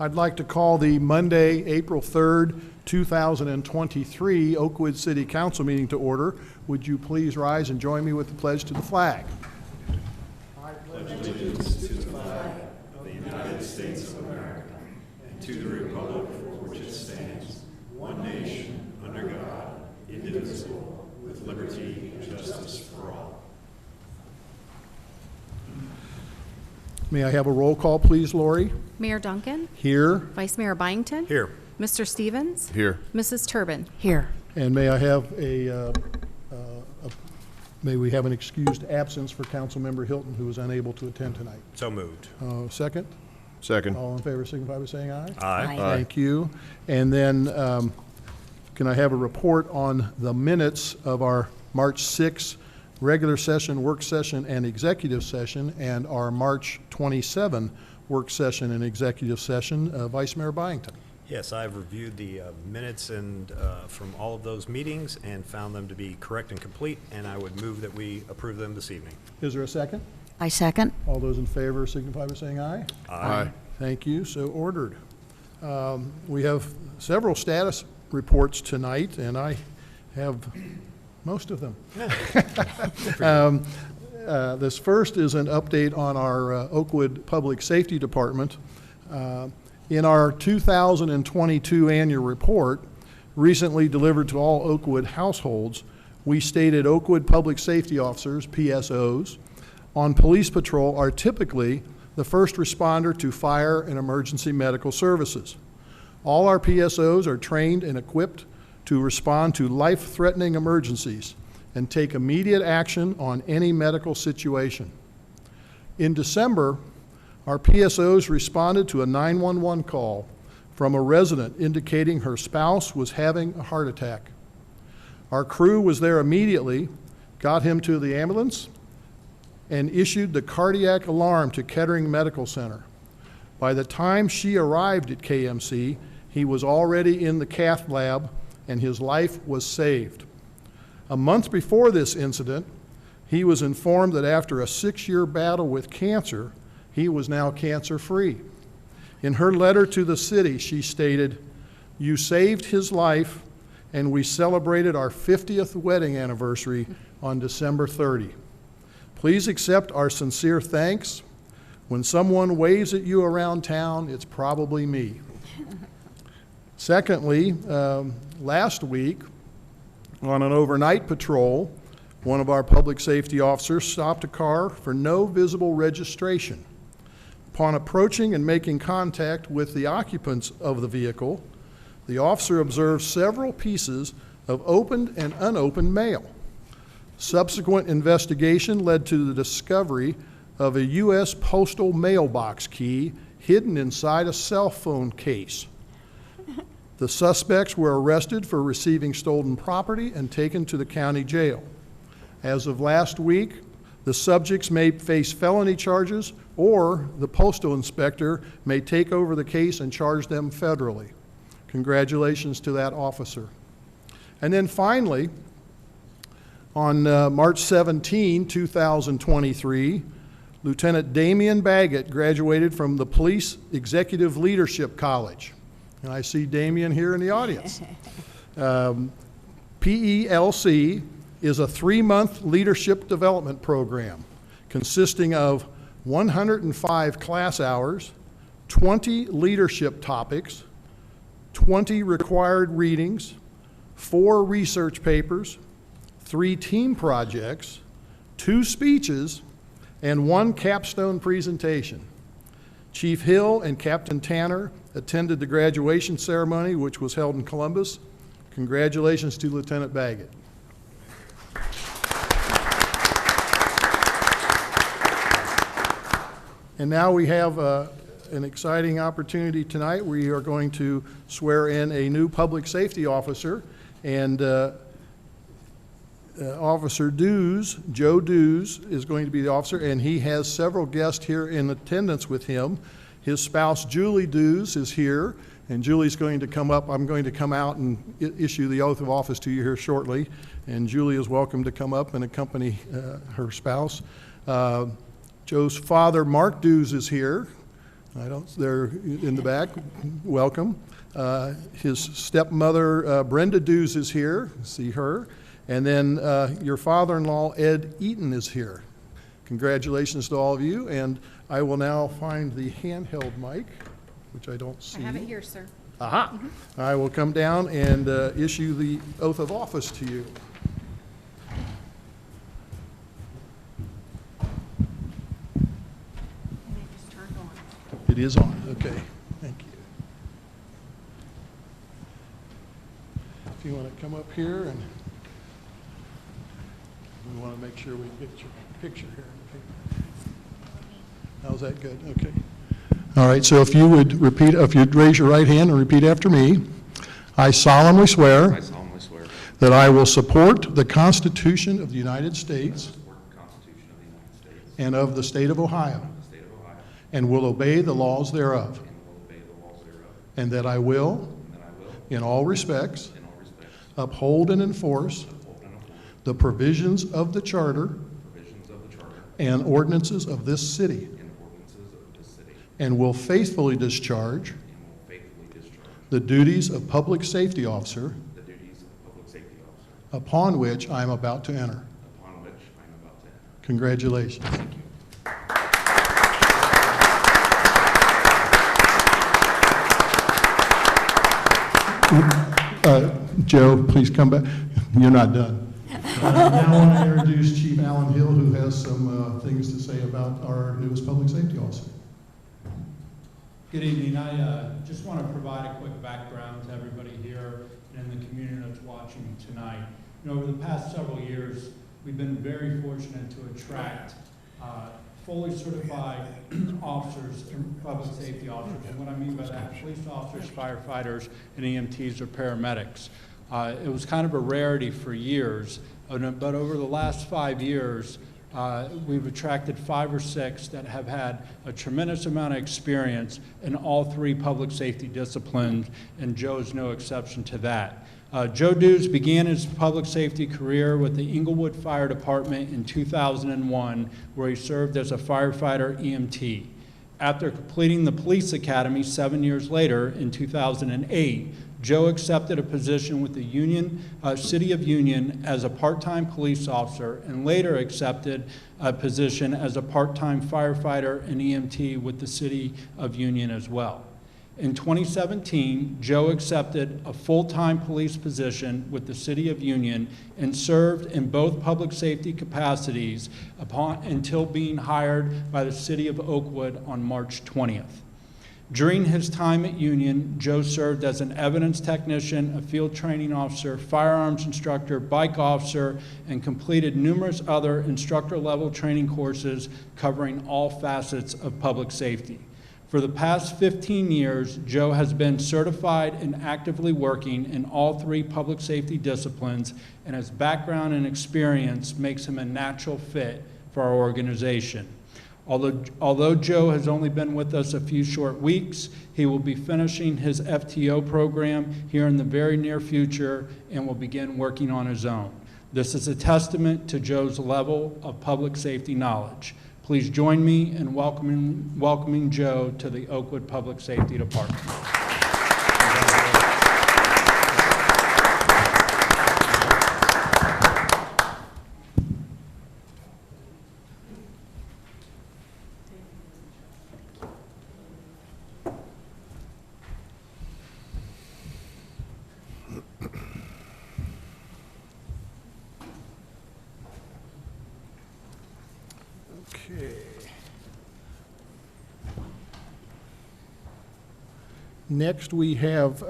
I'd like to call the Monday, April 3rd, 2023 Oakwood City Council meeting to order. Would you please rise and join me with the pledge to the flag? I pledge allegiance to the flag of the United States of America and to the republic for which it stands, one nation, under God, indivisible, with liberty and justice for all. May I have a roll call, please, Lori? Mayor Duncan? Here. Vice Mayor Byington? Here. Mr. Stevens? Here. Mrs. Turbin? Here. And may I have may we have an excused absence for Councilmember Hilton, who is unable to attend tonight? So moved. Second? Second. All in favor signify by saying aye. Aye. Aye. Thank you. And then can I have a report on the minutes of our March 6th regular session, work session, and executive session, and our March 27 work session and executive session? Vice Mayor Byington. Yes, I've reviewed the minutes and from all of those meetings and found them to be correct and complete, and I would move that we approve them this evening. Is there a second? I second. All those in favor signify by saying aye. Aye. Thank you. So ordered. We have several status reports tonight, and I have most of them. This first is an update on our Oakwood Public Safety Department. In our 2022 annual report, recently delivered to all Oakwood households, we stated Oakwood Public Safety Officers, PSOs, on police patrol are typically the first responder to fire and emergency medical services. All our PSOs are trained and equipped to respond to life-threatening emergencies and take immediate action on any medical situation. In December, our PSOs responded to a 911 call from a resident indicating her spouse was having a heart attack. Our crew was there immediately, got him to the ambulance, and issued the cardiac alarm to Kettering Medical Center. By the time she arrived at KMC, he was already in the cath lab and his life was saved. A month before this incident, he was informed that after a 6-year battle with cancer, he was now cancer-free. In her letter to the city, she stated, "You saved his life, and we celebrated our 50th wedding anniversary on December 30. Please accept our sincere thanks. When someone waves at you around town, it's probably me." Secondly, last week, on an overnight patrol, one of our public safety officers stopped a car for no visible registration. Upon approaching and making contact with the occupants of the vehicle, the officer observed several pieces of opened and unopened mail. Subsequent investigation led to the discovery of a U.S. postal mailbox key hidden inside a cell phone case. The suspects were arrested for receiving stolen property and taken to the county jail. As of last week, the subjects may face felony charges, or the postal inspector may take over the case and charge them federally. Congratulations to that officer. And then finally, on March 17, 2023, Lieutenant Damian Baggett graduated from the Police Executive Leadership College. And I see Damian here in the audience. PELC is a 3-month leadership development program consisting of 105 class hours, 20 leadership topics, 20 required readings, 4 research papers, 3 team projects, 2 speeches, and 1 capstone presentation. Chief Hill and Captain Tanner attended the graduation ceremony, which was held in Columbus. Congratulations to Lieutenant Baggett. And now we have an exciting opportunity tonight. We are going to swear in a new public safety officer, and Officer Dews, Joe Dews, is going to be the officer, and he has several guests here in attendance with him. His spouse, Julie Dews, is here, and Julie's going to come up. I'm going to come out and issue the oath of office to you here shortly, and Julie is welcome to come up and accompany her spouse. Joe's father, Mark Dews, is here. I don't, they're in the back. Welcome. His stepmother, Brenda Dews, is here. See her. And then your father-in-law, Ed Eaton, is here. Congratulations to all of you. And I will now find the handheld mic, which I don't see. I have it here, sir. Aha. I will come down and issue the oath of office to you. And it just turned on. It is on. Okay. Thank you. If you want to come up here, and we want to make sure we get your picture here. Okay. How's that good? Okay. All right. So if you would repeat, if you'd raise your right hand and repeat after me. I solemnly swear that I will support the Constitution of the United States and of the state of Ohio, and will obey the laws thereof, and that I will, in all respects, uphold and enforce the provisions of the Charter and ordinances of this city, and will faithfully discharge the duties of public safety officer upon which I am about to enter. Congratulations. Thank you. Joe, please come back. You're not done. Now I want to introduce Chief Alan Hill, who has some things to say about our newest public safety officer. Good evening. I just want to provide a quick background to everybody here and in the community that's watching tonight. You know, over the past several years, we've been very fortunate to attract fully certified officers and public safety officers. And what I mean by that, police officers, firefighters, and EMTs or paramedics. It was kind of a rarity for years, but over the last 5 years, we've attracted 5 or 6 that have had a tremendous amount of experience in all 3 public safety disciplines, and Joe's no exception to that. Joe Dews began his public safety career with the Inglewood Fire Department in 2001, where he served as a firefighter EMT. After completing the police academy 7 years later, in 2008, Joe accepted a position with the City of Union as a part-time police officer, and later accepted a position as a part-time firefighter and EMT with the City of Union as well. In 2017, Joe accepted a full-time police position with the City of Union and served in both public safety capacities until being hired by the City of Oakwood on March 20th. During his time at Union, Joe served as an evidence technician, a field training officer, firearms instructor, bike officer, and completed numerous other instructor-level training courses covering all facets of public safety. For the past 15 years, Joe has been certified and actively working in all 3 public safety disciplines, and his background and experience makes him a natural fit for our organization. Although Joe has only been with us a few short weeks, he will be finishing his FTO program here in the very near future and will begin working on his own. This is a testament to Joe's level of public safety knowledge. Please join me in welcoming Joe to the Oakwood Public Safety Department. Okay. Next, we have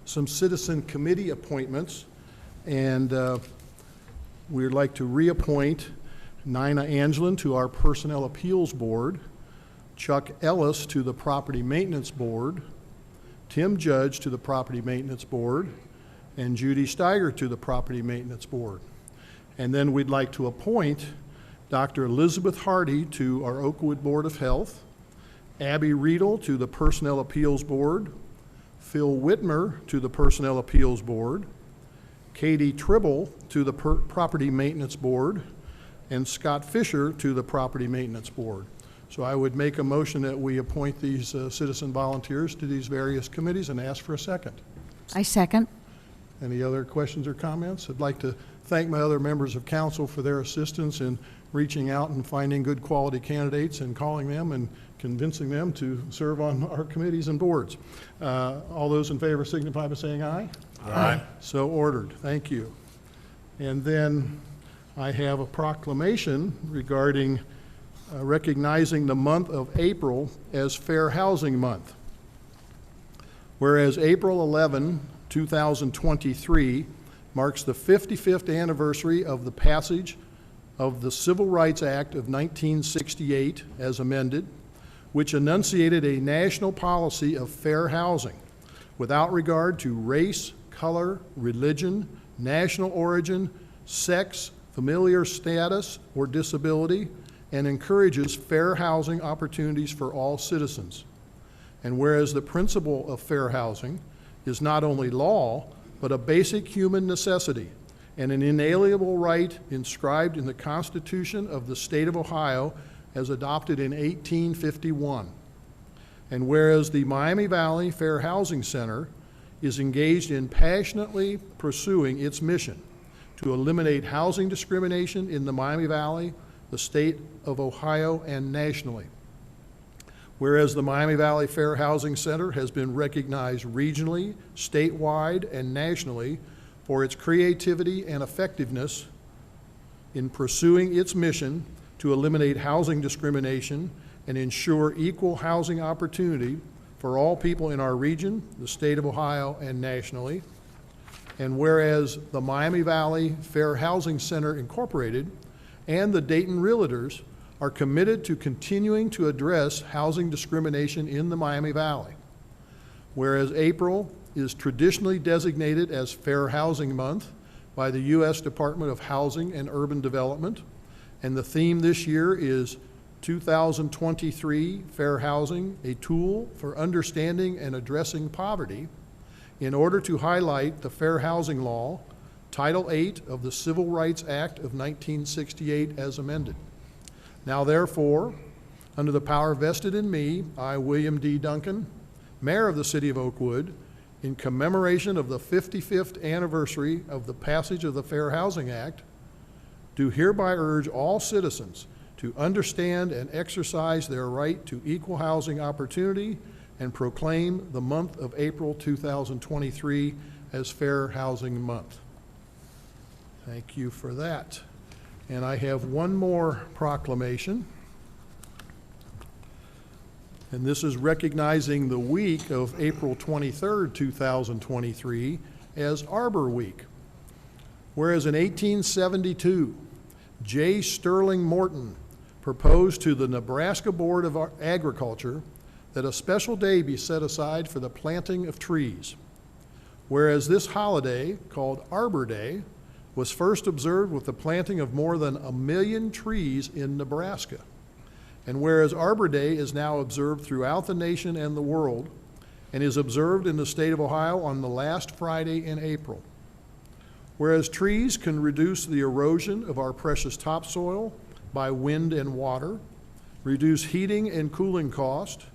some citizen committee appointments, and we'd like to reappoint Nina Angelin to our Personnel Appeals Board, Chuck Ellis to the Property Maintenance Board, Tim Judge to the Property Maintenance Board, and Judy Steiger to the Property Maintenance Board. And then we'd like to appoint Dr. Elizabeth Hardy to our Oakwood Board of Health, Abby Riedel to the Personnel Appeals Board, Phil Whitmer to the Personnel Appeals Board, Katie Tribble to the Property Maintenance Board, and Scott Fisher to the Property Maintenance Board. So I would make a motion that we appoint these citizen volunteers to these various committees and ask for a second. I second. Any other questions or comments? I'd like to thank my other members of council for their assistance in reaching out and finding good quality candidates and calling them and convincing them to serve on our committees and boards. All those in favor signify by saying aye. Aye. So ordered. Thank you. And then I have a proclamation regarding recognizing the month of April as Fair Housing Month. Whereas April 11, 2023 marks the 55th anniversary of the passage of the Civil Rights Act of 1968 as amended, which enunciated a national policy of fair housing without regard to race, color, religion, national origin, sex, familial status, or disability, and encourages fair housing opportunities for all citizens. And whereas the principle of fair housing is not only law, but a basic human necessity and an inalienable right inscribed in the Constitution of the State of Ohio as adopted in 1851. And whereas the Miami Valley Fair Housing Center is engaged in passionately pursuing its mission to eliminate housing discrimination in the Miami Valley, the state of Ohio, and nationally. Whereas the Miami Valley Fair Housing Center has been recognized regionally, statewide, and nationally for its creativity and effectiveness in pursuing its mission to eliminate housing discrimination and ensure equal housing opportunity for all people in our region, the state of Ohio, and nationally. And whereas the Miami Valley Fair Housing Center Incorporated and the Dayton Realtors are committed to continuing to address housing discrimination in the Miami Valley. Whereas April is traditionally designated as Fair Housing Month by the U.S. Department of Housing and Urban Development, and the theme this year is 2023 Fair Housing, a tool for understanding and addressing poverty, in order to highlight the Fair Housing Law, Title VIII of the Civil Rights Act of 1968 as amended. Now therefore, under the power vested in me, I, William D. Duncan, Mayor of the City of Oakwood, in commemoration of the 55th anniversary of the passage of the Fair Housing Act, do hereby urge all citizens to understand and exercise their right to equal housing opportunity and proclaim the month of April 2023 as Fair Housing Month. Thank you for that. And I have one more proclamation. And this is recognizing the week of April 23rd, 2023 as Arbor Week. Whereas in 1872, J. Sterling Morton proposed to the Nebraska Board of Agriculture that a special day be set aside for the planting of trees. Whereas this holiday, called Arbor Day, was first observed with the planting of more than 1 million trees in Nebraska. And whereas Arbor Day is now observed throughout the nation and the world, and is observed in the state of Ohio on the last Friday in April. Whereas trees can reduce the erosion of our precious topsoil by wind and water, reduce heating and cooling cost,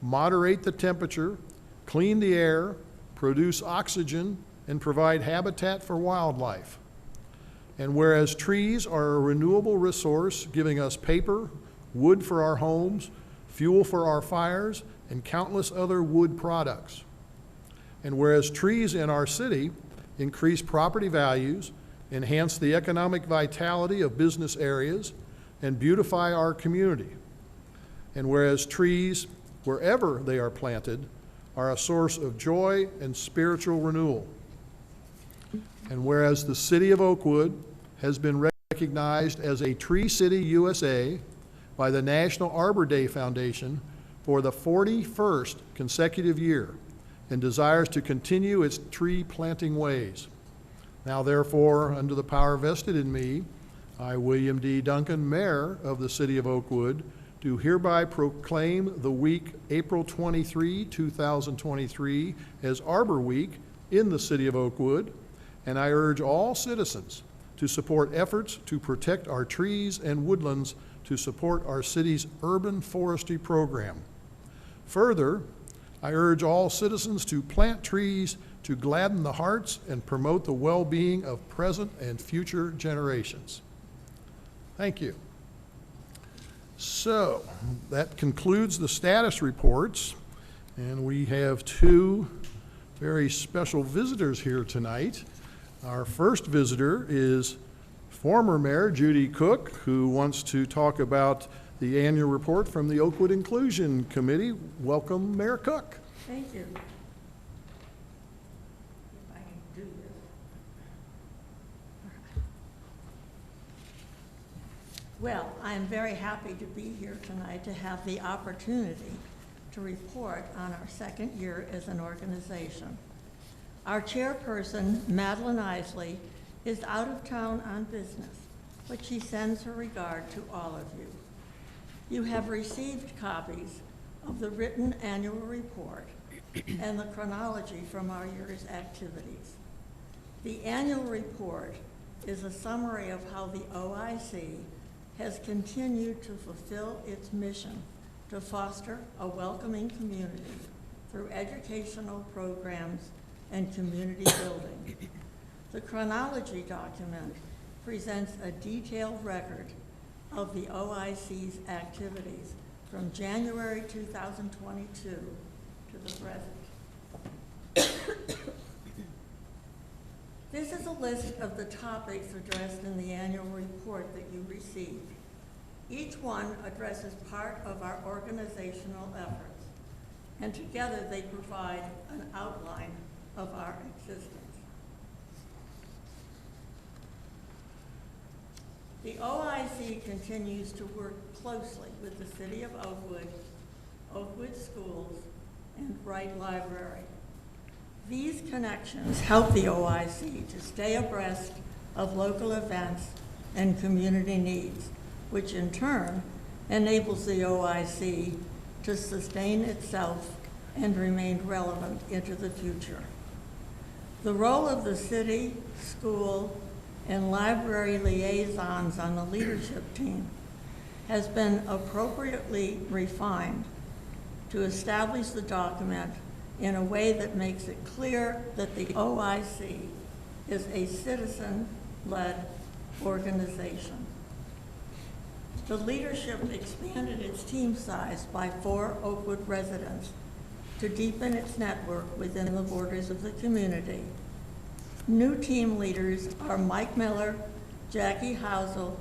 moderate the temperature, clean the air, produce oxygen, and provide habitat for wildlife. And whereas trees are a renewable resource giving us paper, wood for our homes, fuel for our fires, and countless other wood products. And whereas trees in our city increase property values, enhance the economic vitality of business areas, and beautify our community. And whereas trees, wherever they are planted, are a source of joy and spiritual renewal. And whereas the City of Oakwood has been recognized as a Tree City USA by the National Arbor Day Foundation for the 41st consecutive year and desires to continue its tree planting ways. Now therefore, under the power vested in me, I, William D. Duncan, Mayor of the City of Oakwood, do hereby proclaim the week April 23, 2023 as Arbor Week in the City of Oakwood, and I urge all citizens to support efforts to protect our trees and woodlands to support our city's urban forestry program. Further, I urge all citizens to plant trees to gladden the hearts and promote the well-being of present and future generations. Thank you. So that concludes the status reports, and we have two very special visitors here tonight. Our first visitor is former Mayor Judy Cook, who wants to talk about the annual report from the Oakwood Inclusion Committee. Welcome, Mayor Cook. Thank you. If I can do this. Well, I am very happy to be here tonight to have the opportunity to report on our second year as an organization. Our chairperson, Madeline Isley, is out of town on business, but she sends her regard to all of you. You have received copies of the written annual report and the chronology from our year's activities. The annual report is a summary of how the OIC has continued to fulfill its mission to foster a welcoming community through educational programs and community building. The chronology document presents a detailed record of the OIC's activities from January 2022 to the present. This is a list of the topics addressed in the annual report that you received. Each one addresses part of our organizational efforts, and together they provide an outline of our existence. The OIC continues to work closely with the City of Oakwood, Oakwood Schools, and Wright Library. These connections help the OIC to stay abreast of local events and community needs, which in turn enables the OIC to sustain itself and remain relevant into the future. The role of the city, school, and library liaisons on the leadership team has been appropriately refined to establish the document in a way that makes it clear that the OIC is a citizen-led organization. The leadership expanded its team size by 4 Oakwood residents to deepen its network within the borders of the community. New team leaders are Mike Miller, Jackie Housel,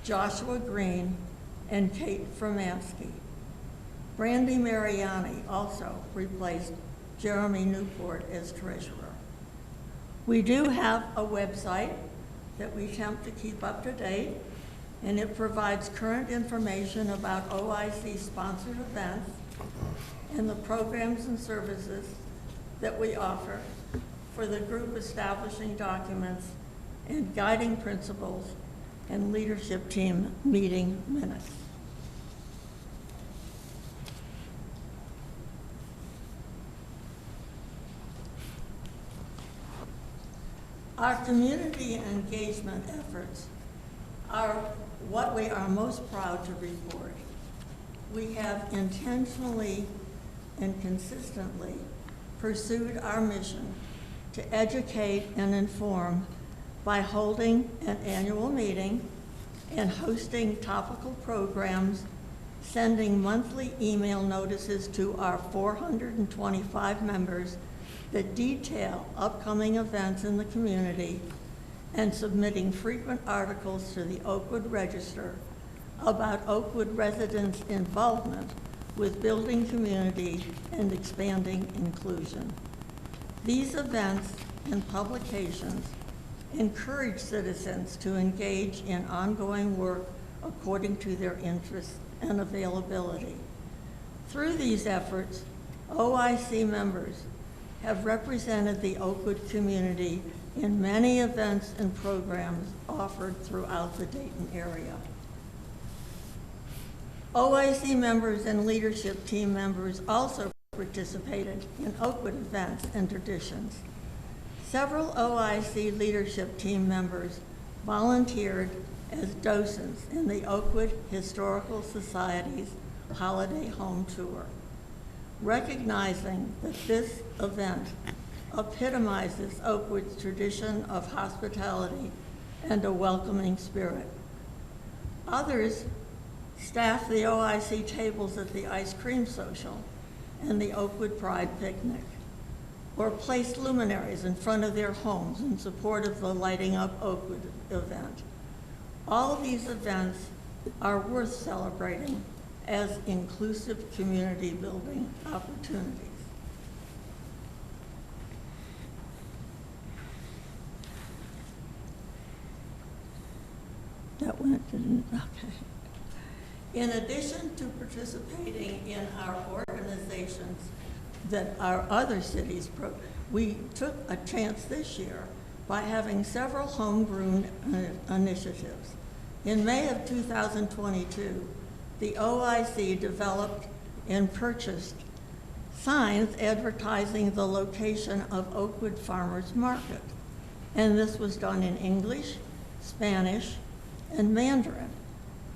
Joshua Green, and Kate Framansky. Brandy Mariani also replaced Jeremy Newport as treasurer. We do have a website that we attempt to keep up to date, and it provides current information about OIC-sponsored events and the programs and services that we offer for the group, establishing documents and guiding principles and leadership team meeting minutes. Our community engagement efforts are what we are most proud to report. We have intentionally and consistently pursued our mission to educate and inform by holding an annual meeting and hosting topical programs, sending monthly email notices to our 425 members that detail upcoming events in the community, and submitting frequent articles to the Oakwood Register about Oakwood residents' involvement with building community and expanding inclusion. These events and publications encourage citizens to engage in ongoing work according to their interests and availability. Through these efforts, OIC members have represented the Oakwood community in many events and programs offered throughout the Dayton area. OIC members and leadership team members also participated in Oakwood events and traditions. Several OIC leadership team members volunteered as docents in the Oakwood Historical Society's Holiday Home Tour. Recognizing that this event epitomizes Oakwood's tradition of hospitality and a welcoming spirit. Others staff the OIC tables at the ice cream social and the Oakwood Pride picnic, or place luminaries in front of their homes in support of the Lighting Up Oakwood event. All of these events are worth celebrating as inclusive community building opportunities. That went, didn't it? Okay. In addition to participating in our organizations that our other cities, we took a chance this year by having several homegrown initiatives. In May of 2022, the OIC developed and purchased signs advertising the location of Oakwood Farmers Market. And this was done in English, Spanish, and Mandarin.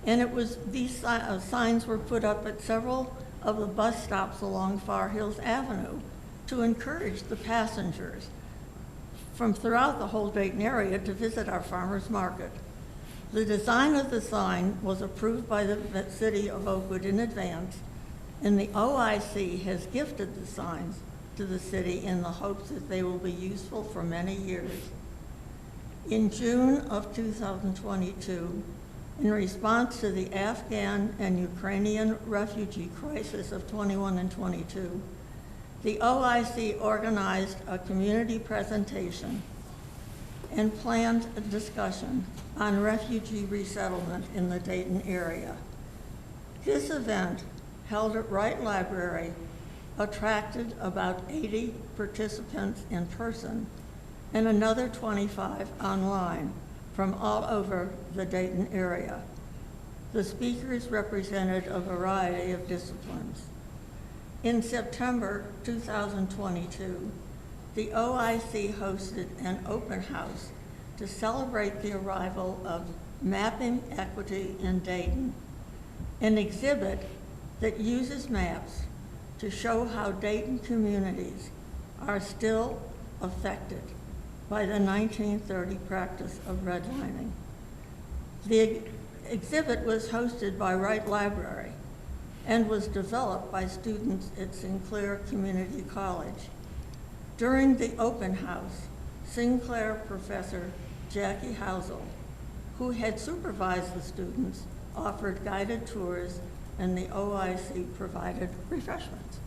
And these signs were put up at several of the bus stops along Far Hills Avenue to encourage the passengers from throughout the whole Dayton area to visit our farmers market. The design of the sign was approved by the city of Oakwood in advance, and the OIC has gifted the signs to the city in the hopes that they will be useful for many years. In June of 2022, in response to the Afghan and Ukrainian refugee crisis of 21 and 22, the OIC organized a community presentation and planned a discussion on refugee resettlement in the Dayton area. This event, held at Wright Library, attracted about 80 participants in person and another 25 online from all over the Dayton area. The speakers represented a variety of disciplines. In September 2022, the OIC hosted an open house to celebrate the arrival of Mapping Equity in Dayton, an exhibit that uses maps to show how Dayton communities are still affected by the 1930 practice of redlining. The exhibit was hosted by Wright Library and was developed by students at Sinclair Community College. During the open house, Sinclair professor Jackie Housel, who had supervised the students, offered guided tours, and the OIC provided refreshments.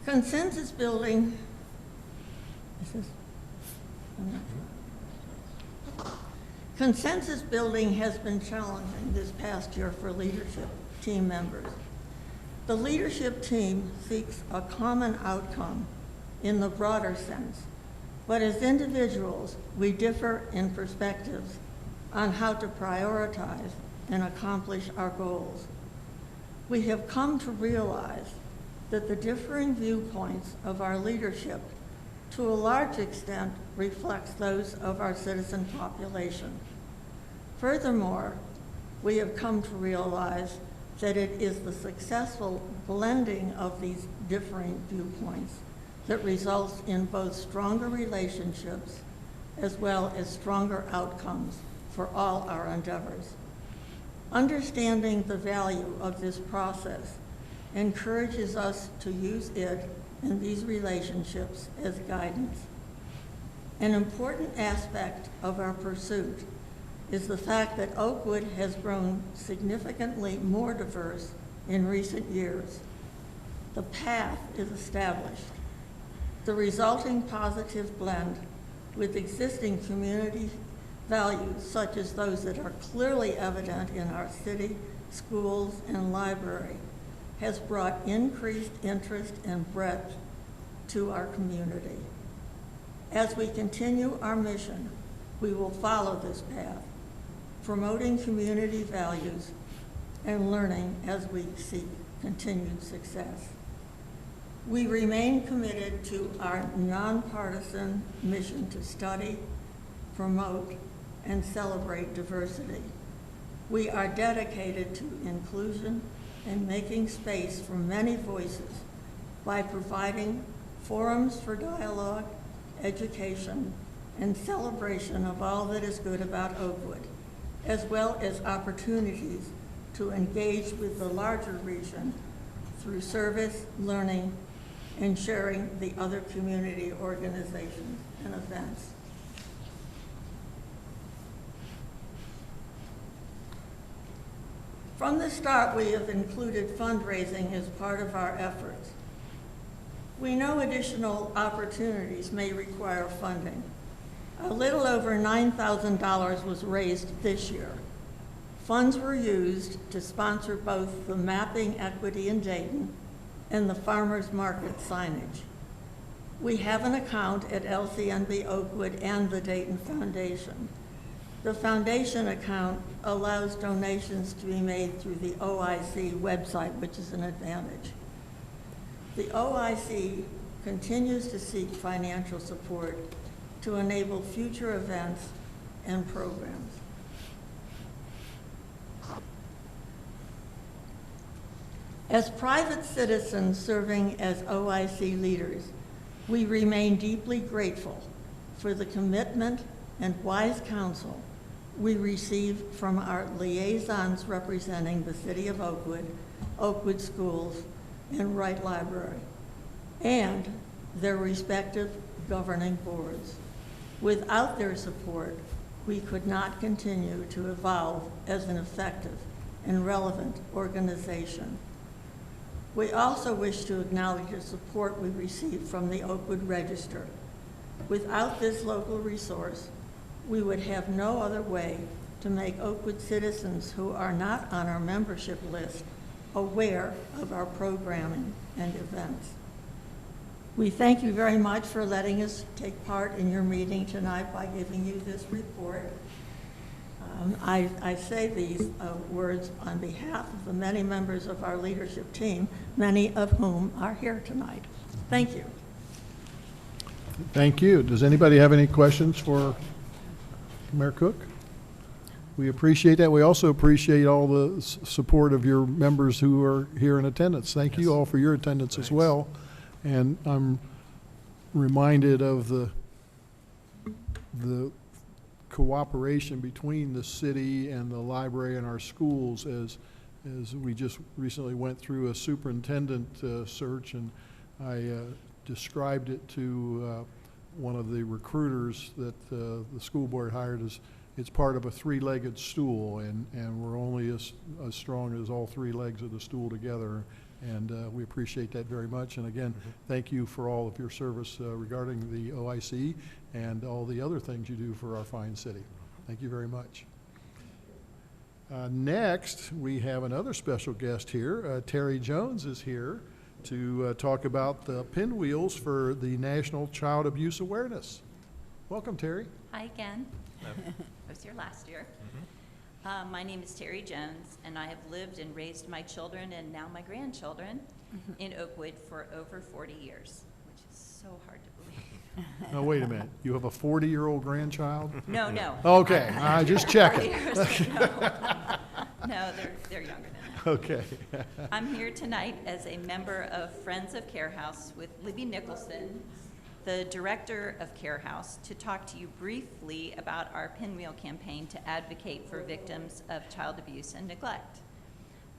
Consensus building, consensus building has been challenging this past year for leadership team members. The leadership team seeks a common outcome in the broader sense, but as individuals, we differ in perspectives on how to prioritize and accomplish our goals. We have come to realize that the differing viewpoints of our leadership to a large extent reflects those of our citizen population. Furthermore, we have come to realize that it is the successful blending of these differing viewpoints that results in both stronger relationships as well as stronger outcomes for all our endeavors. Understanding the value of this process encourages us to use it and these relationships as guidance. An important aspect of our pursuit is the fact that Oakwood has grown significantly more diverse in recent years. The path is established. The resulting positive blend with existing community values, such as those that are clearly evident in our city, schools, and library, has brought increased interest and breadth to our community. As we continue our mission, we will follow this path, promoting community values and learning as we seek continued success. We remain committed to our nonpartisan mission to study, promote, and celebrate diversity. We are dedicated to inclusion and making space for many voices by providing forums for dialogue, education, and celebration of all that is good about Oakwood, as well as opportunities to engage with the larger region through service, learning, and sharing the other community organizations and events. From the start, we have included fundraising as part of our efforts. We know additional opportunities may require funding. A little over $9,000 was raised this year. Funds were used to sponsor both the Mapping Equity in Dayton and the Farmers Market signage. We have an account at LCNB Oakwood and the Dayton Foundation. The foundation account allows donations to be made through the OIC website, which is an advantage. The OIC continues to seek financial support to enable future events and programs. As private citizens serving as OIC leaders, we remain deeply grateful for the commitment and wise counsel we receive from our liaisons representing the City of Oakwood, Oakwood Schools, and Wright Library, and their respective governing boards. Without their support, we could not continue to evolve as an effective and relevant organization. We also wish to acknowledge the support we received from the Oakwood Register. Without this local resource, we would have no other way to make Oakwood citizens who are not on our membership list aware of our programming and events. We thank you very much for letting us take part in your meeting tonight by giving you this report. I say these words on behalf of the many members of our leadership team, many of whom are here tonight. Thank you. Thank you. Does anybody have any questions for Mayor Cook? We appreciate that. We also appreciate all the support of your members who are here in attendance. Thank you all for your attendance as well. And I'm reminded of the cooperation between the city and the library and our schools as we just recently went through a superintendent search, and I described it to one of the recruiters that the school board hired as it's part of a three-legged stool, and we're only as strong as all three legs of the stool together. And we appreciate that very much. And again, thank you for all of your service regarding the OIC and all the other things you do for our fine city. Thank you very much. Next, we have another special guest here. Terry Jones is here to talk about the pinwheels for the National Child Abuse Awareness. Welcome, Terry. Hi again. I was here last year. My name is Terry Jones, and I have lived and raised my children and now my grandchildren in Oakwood for over 40 years, which is so hard to believe. Now, wait a minute. You have a 40-year-old grandchild? No, no. Okay, I just checking. No, they're younger than that. Okay. I'm here tonight as a member of Friends of Care House with Libby Nicholson, the director of Care House, to talk to you briefly about our Pinwheel campaign to advocate for victims of child abuse and neglect.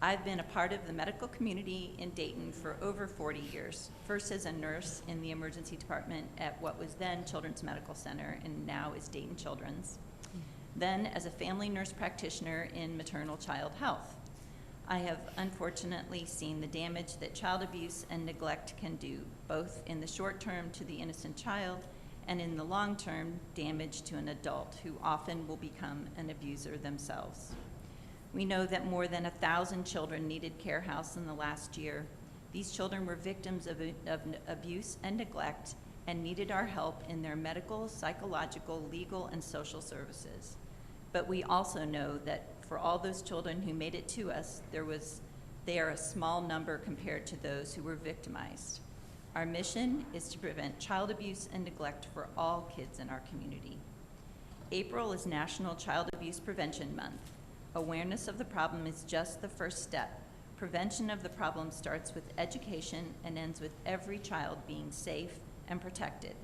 I've been a part of the medical community in Dayton for over 40 years, first as a nurse in the emergency department at what was then Children's Medical Center and now is Dayton Children's, then as a family nurse practitioner in maternal child health. I have unfortunately seen the damage that child abuse and neglect can do, both in the short term to the innocent child and in the long term damage to an adult who often will become an abuser themselves. We know that more than 1,000 children needed Care House in the last year. These children were victims of abuse and neglect and needed our help in their medical, psychological, legal, and social services. But we also know that for all those children who made it to us, they are a small number compared to those who were victimized. Our mission is to prevent child abuse and neglect for all kids in our community. April is National Child Abuse Prevention Month. Awareness of the problem is just the first step. Prevention of the problem starts with education and ends with every child being safe and protected.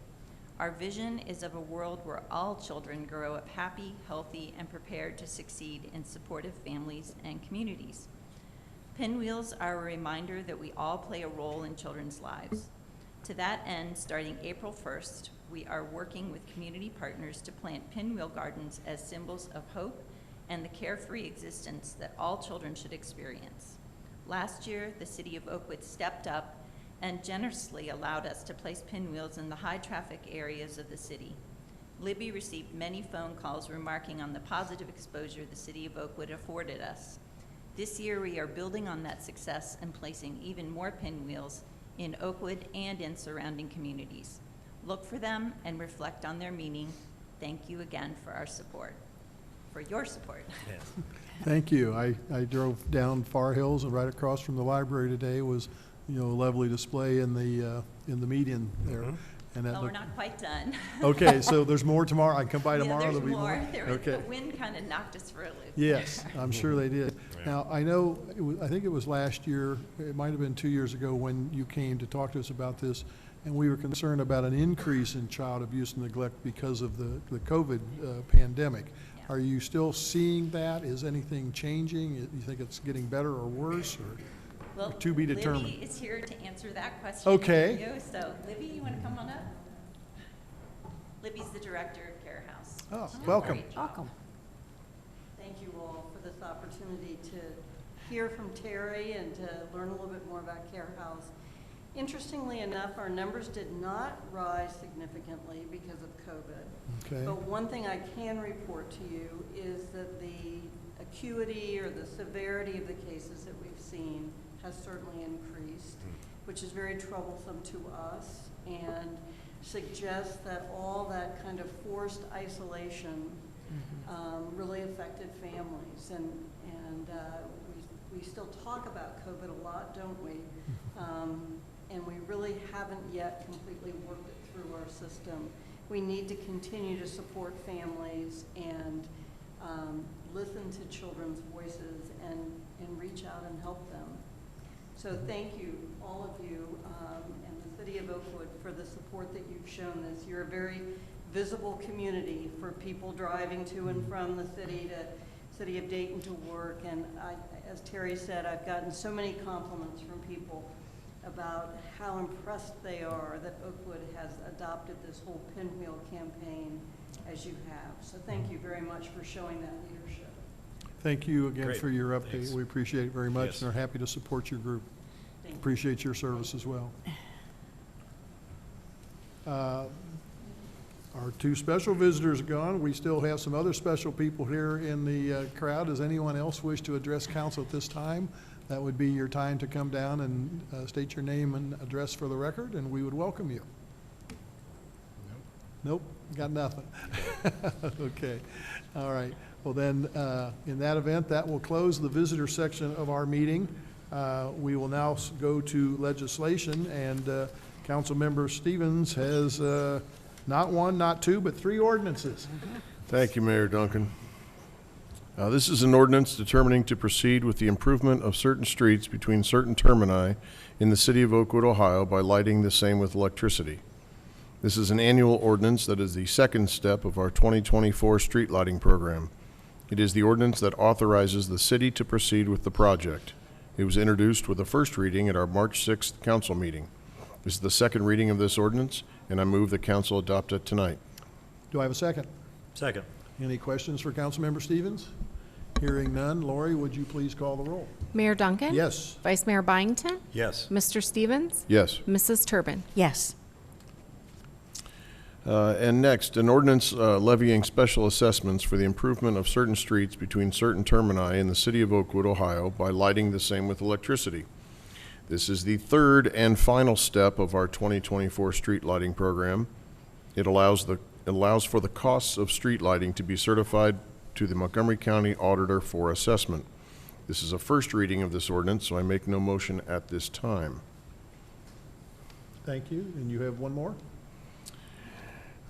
Our vision is of a world where all children grow up happy, healthy, and prepared to succeed in supportive families and communities. Pinwheels are a reminder that we all play a role in children's lives. To that end, starting April 1st, we are working with community partners to plant pinwheel gardens as symbols of hope and the carefree existence that all children should experience. Last year, the city of Oakwood stepped up and generously allowed us to place pinwheels in the high-traffic areas of the city. Libby received many phone calls remarking on the positive exposure the city of Oakwood afforded us. This year, we are building on that success and placing even more pinwheels in Oakwood and in surrounding communities. Look for them and reflect on their meaning. Thank you again for your support. Yes. Thank you. I drove down Far Hills, and right across from the library today was, a lovely display in the median there. Mhm. And that Well, we're looked- not quite done. Okay, so there's more tomorrow. I can come by Yeah, tomorrow. there's There'll be more. more. Okay. The wind kind of knocked us for a loop. Yes, I'm sure they did. Right. Now, I know, I think it was last year, it might have been 2 years ago when you came to talk to us about this, and we were concerned about an increase in child abuse and neglect because of the COVID pandemic. Yeah. Are you still seeing that? Is anything changing? You think it's getting better or worse, or? Well, To be determined. Libby is here to answer that question. Okay. for you. So, Libby, you want to come on up? Libby's the director of Care House. Oh, She did a welcome. great job. Welcome. Thank you all for this opportunity to hear from Terry and to learn a little bit more about Care House. Interestingly enough, our numbers did not rise significantly because of COVID. Okay, But one thing I can report to you is that the acuity or the severity of the cases that we've seen has certainly increased, which is very troublesome to us and suggests that all that kind of forced isolation really affected families. And we still talk about COVID a lot, don't we? And we really haven't yet completely worked it through our system. We need to continue to support families and listen to children's voices and reach out and help them. So thank you, all of you, and the City of Oakwood for the support that you've shown this. You're a very visible community for people driving to and from the city to City of Dayton to work. And as Terry said, I've gotten so many compliments from people about how impressed they are that Oakwood has adopted this whole pinwheel campaign as you have. So thank you very much for showing that leadership. thank you again Great. for your update. Thanks. We appreciate it very much Yes. and are happy to support your group. Thank you. Appreciate your service as well. Our two special visitors are gone. We still have some other special people here in the crowd. Does anyone else wish to address council at this time? That would be your time to come down and state your name and address for the record, and we would welcome you. Nope, got nothing. Okay, all right. Well then, in that event, that will close the visitor section of our meeting. We will now go to legislation, and Councilmember Stevens has not one, not two, but three ordinances. Thank you, Mayor Duncan. This is an ordinance determining to proceed with the improvement of certain streets between certain termini in the city of Oakwood, Ohio, by lighting the same with electricity. This is an annual ordinance that is the second step of our 2024 street lighting program. It is the ordinance that authorizes the city to proceed with the project. It was introduced with a first reading at our March 6th council meeting. This is the second reading of this ordinance, and I move the council adopt it tonight. Do I have a second? Second. Any questions for Councilmember Stevens? Hearing none, Lori, would you please call the roll? Mayor Duncan? Yes. Vice Mayor Byington? Yes. Mr. Stevens? Yes. Mrs. Turbin? Yes. And next, an ordinance levying special assessments for the improvement of certain streets between certain termini in the city of Oakwood, Ohio, by lighting the same with electricity. This is the third and final step of our 2024 street lighting program. It allows for the costs of street lighting to be certified to the Montgomery County Auditor for assessment. This is a first reading of this ordinance, so I make no motion at this time. Thank you. And you have one more?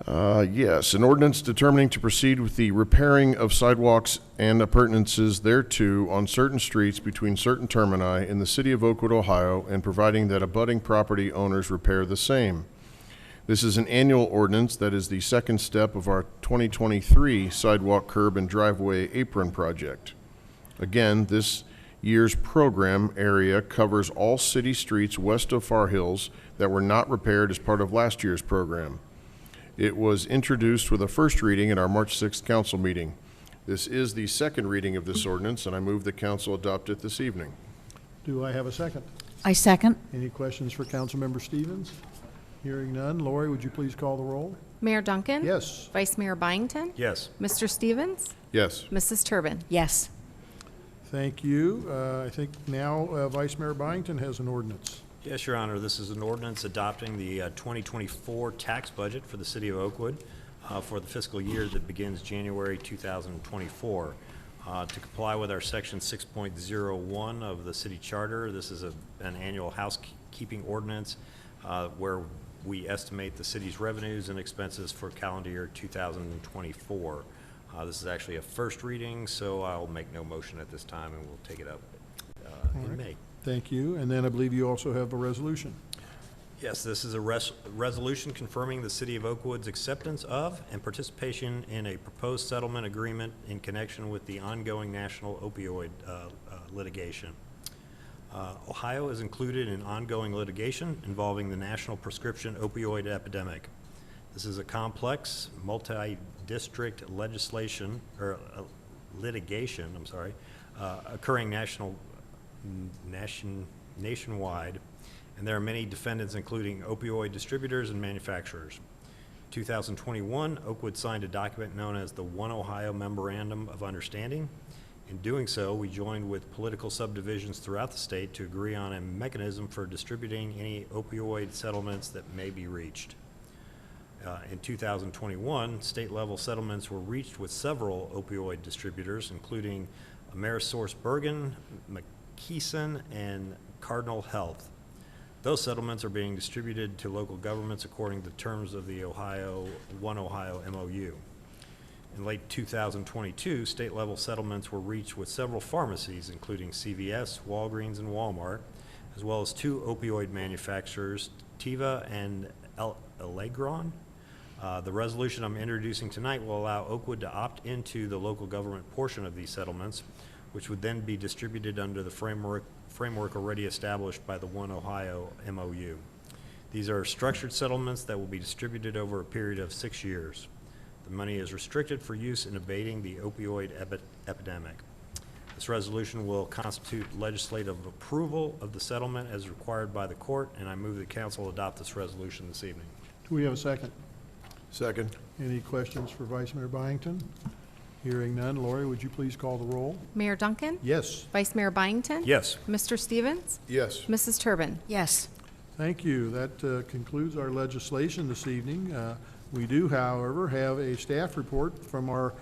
Yes, an ordinance determining to proceed with the repairing of sidewalks and appurtenances thereto on certain streets between certain termini in the city of Oakwood, Ohio, and providing that abutting property owners repair the same. This is an annual ordinance that is the second step of our 2023 sidewalk, curb, and driveway apron project. Again, this year's program area covers all city streets west of Far Hills that were not repaired as part of last year's program. It was introduced with a first reading at our March 6th council meeting. This is the second reading of this ordinance, and I move the council adopt it this evening. Do I have a second? I second. Any questions for Councilmember Stevens? Hearing none. Lori, would you please call the roll? Mayor Duncan? Yes. Vice Mayor Byington? Yes. Mr. Stevens? Yes. Mrs. Turbin? Yes. Thank you. I think now Vice Mayor Byington has an ordinance. Yes, Your Honor, this is an ordinance adopting the 2024 tax budget for the city of Oakwood for the fiscal year that begins January 2024. To comply with our section 6.01 of the city charter, this is an annual housekeeping ordinance where we estimate the city's revenues and expenses for calendar year 2024. This is actually a first reading, so I'll make no motion at this time, and we'll take it up in May. Thank you. And then I believe you also have a resolution. Yes, this is a resolution confirming the city of Oakwood's acceptance of and participation in a proposed settlement agreement in connection with the ongoing national opioid litigation. Ohio is included in ongoing litigation involving the national prescription opioid epidemic. This is a complex, multi-district litigation occurring nationwide, and there are many defendants, including opioid distributors and manufacturers. 2021, Oakwood signed a document known as the One Ohio Memorandum of Understanding. In doing so, we joined with political subdivisions throughout the state to agree on a mechanism for distributing any opioid settlements that may be reached. In 2021, state-level settlements were reached with several opioid distributors, including Amerisource Bergen, McKesson, and Cardinal Health. Those settlements are being distributed to local governments according to the terms of the One Ohio MOU. In late 2022, state-level settlements were reached with several pharmacies, including CVS, Walgreens, and Walmart, as well as two opioid manufacturers, Teva and Allegron. The resolution I'm introducing tonight will allow Oakwood to opt into the local government portion of these settlements, which would then be distributed under the framework already established by the One Ohio MOU. These are structured settlements that will be distributed over a period of 6 years. The money is restricted for use in abating the opioid epidemic. This resolution will constitute legislative approval of the settlement as required by the court, and I move the council adopt this resolution this evening. Do we have a second? Second. Any questions for Vice Mayor Byington? Hearing none. Lori, would you please call the roll? Mayor Duncan? Yes. Vice Mayor Byington? Yes. Mr. Stevens? Yes. Mrs. Turbin? Yes. Thank you. That concludes our legislation this evening. We do, however, have a staff report from our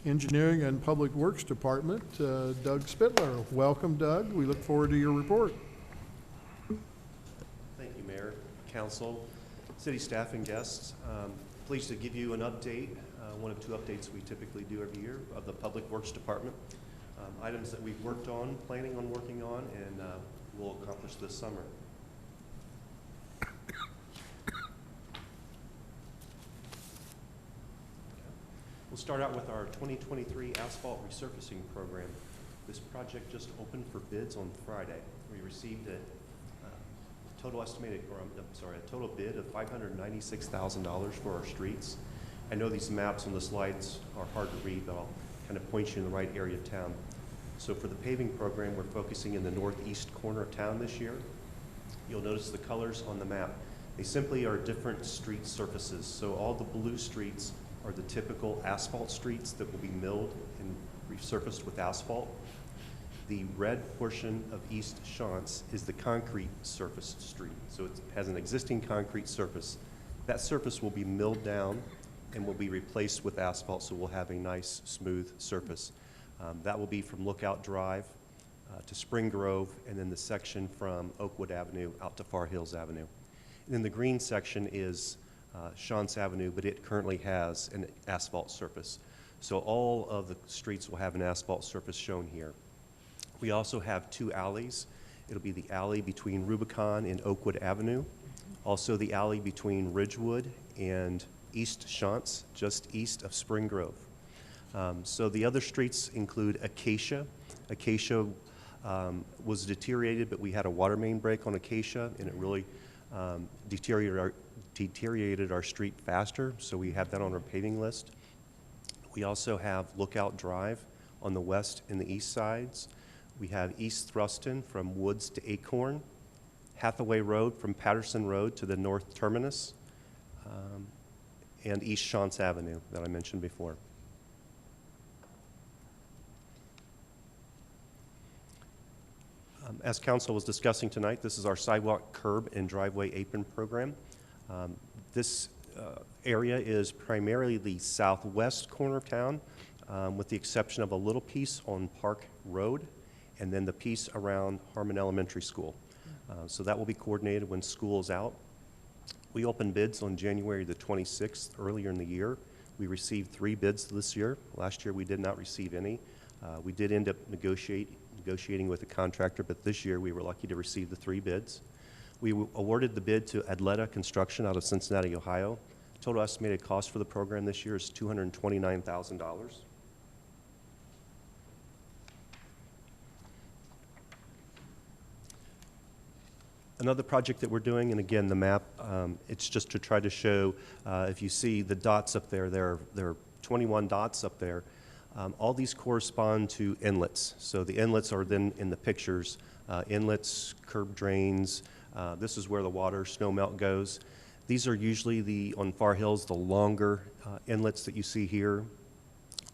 Engineering and Public Works Department, Doug Spittler. Welcome, Doug. We look forward to your report. Thank you, Mayor, Council, City staff, and guests. Pleased to give you an update, one of two updates we typically do every year of the Public Works Department. Items that we've worked on, planning on working on, and will accomplish this summer. We'll start out with our 2023 asphalt resurfacing program. This project just opened for bids on Friday. We received a total bid of $596,000 for our streets. I know these maps on the slides are hard to read, but I'll kind of point you in the right area of town. So for the paving program, we're focusing in the northeast corner of town this year. You'll notice the colors on the map. They simply are different street surfaces. So all the blue streets are the typical asphalt streets that will be milled and resurfaced with asphalt. The red portion of East Shantz is the concrete surfaced street. So it has an existing concrete surface. That surface will be milled down and will be replaced with asphalt, so we'll have a nice, smooth surface. That will be from Lookout Drive to Spring Grove, and then the section from Oakwood Avenue out to Far Hills Avenue. And then the green section is Shantz Avenue, but it currently has an asphalt surface. So all of the streets will have an asphalt surface shown here. We also have 2 alleys. It'll be the alley between Rubicon and Oakwood Avenue, also the alley between Ridgewood and East Shantz, just east of Spring Grove. So the other streets include Acacia. Acacia was deteriorated, but we had a water main break on Acacia, and it really deteriorated our street faster, so we have that on our paving list. We also have Lookout Drive on the west and the east sides. We have East Thruston from Woods to Acorn, Hathaway Road from Patterson Road to the north terminus, and East Shantz Avenue that I mentioned before. As council was discussing tonight, this is our sidewalk, curb, and driveway apron program. This area is primarily the southwest corner of town, with the exception of a little piece on Park Road, and then the piece around Harmon Elementary School. So that will be coordinated when school is out. We opened bids on January the 26th earlier in the year. We received 3 bids this year. Last year we did not receive any. We did end up negotiating with the contractor, but this year we were lucky to receive the 3 bids. We awarded the bid to Adleta Construction out of Cincinnati, Ohio. Total estimated cost for the program this year is $229,000. Another project that we're doing, and again, the map, it's just to try to show, if you see the dots up there, there are 21 dots up there. All these correspond to inlets. So the inlets are then in the pictures. Inlets, curb drains, this is where the water, snow melt goes. These are usually, on Far Hills, the longer inlets that you see here.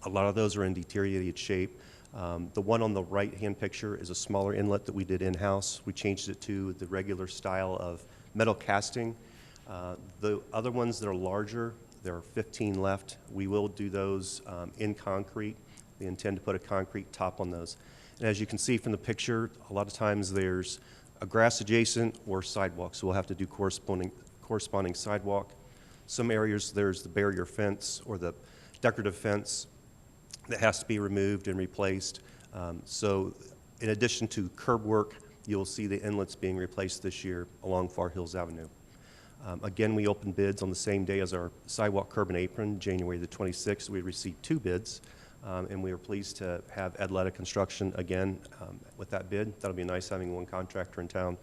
A lot of those are in deteriorated shape. The one on the right-hand picture is a smaller inlet that we did in-house. We changed it to the regular style of metal casting. The other ones that are larger, there are 15 left. We will do those in concrete. We intend to put a concrete top on those. And as you can see from the picture, a lot of times there's a grass adjacent or sidewalk, so we'll have to do corresponding sidewalk. Some areas there's the barrier fence or the decorative fence that has to be removed and replaced. So in addition to curb work, you'll see the inlets being replaced this year along Far Hills Avenue. Again, we opened bids on the same day as our sidewalk, curb, and apron, January the 26th. We received 2 bids, and we were pleased to have Adleta Construction again with that bid. That'll be nice having one contractor in town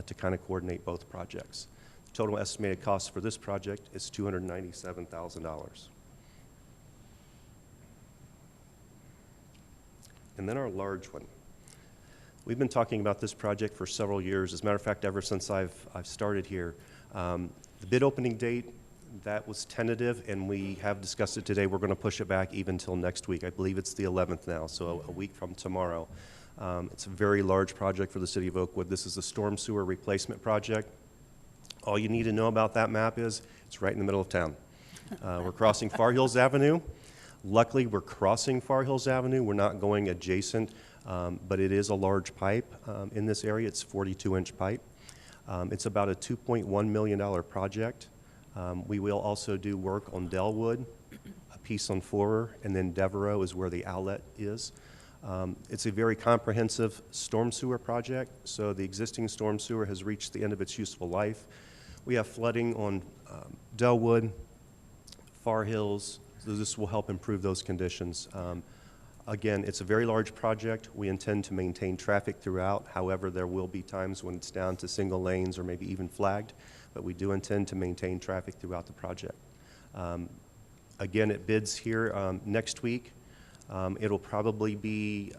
to kind of coordinate both projects. The total estimated cost for this project is $297,000. And then our large one. We've been talking about this project for several years. As a matter of fact, ever since I've started here. The bid opening date, that was tentative, and we have discussed it today. We're going to push it back even till next week. I believe it's the 11th now, so a week from tomorrow. It's a very large project for the city of Oakwood. This is a storm sewer replacement project. All you need to know about that map is it's right in the middle of town. We're crossing Far Hills Avenue. Luckily, we're crossing Far Hills Avenue. We're not going adjacent, but it is a large pipe in this area. It's 42-inch pipe. It's about a $2.1 million project. We will also do work on Delwood, a piece on Forer, and then Devereaux is where the outlet is. It's a very comprehensive storm sewer project, so the existing storm sewer has reached the end of its useful life. We have flooding on Delwood, Far Hills, so this will help improve those conditions. Again, it's a very large project. We intend to maintain traffic throughout. However, there will be times when it's down to single lanes or maybe even flagged, but we do intend to maintain traffic throughout the project. Again, it bids here next week. It'll probably be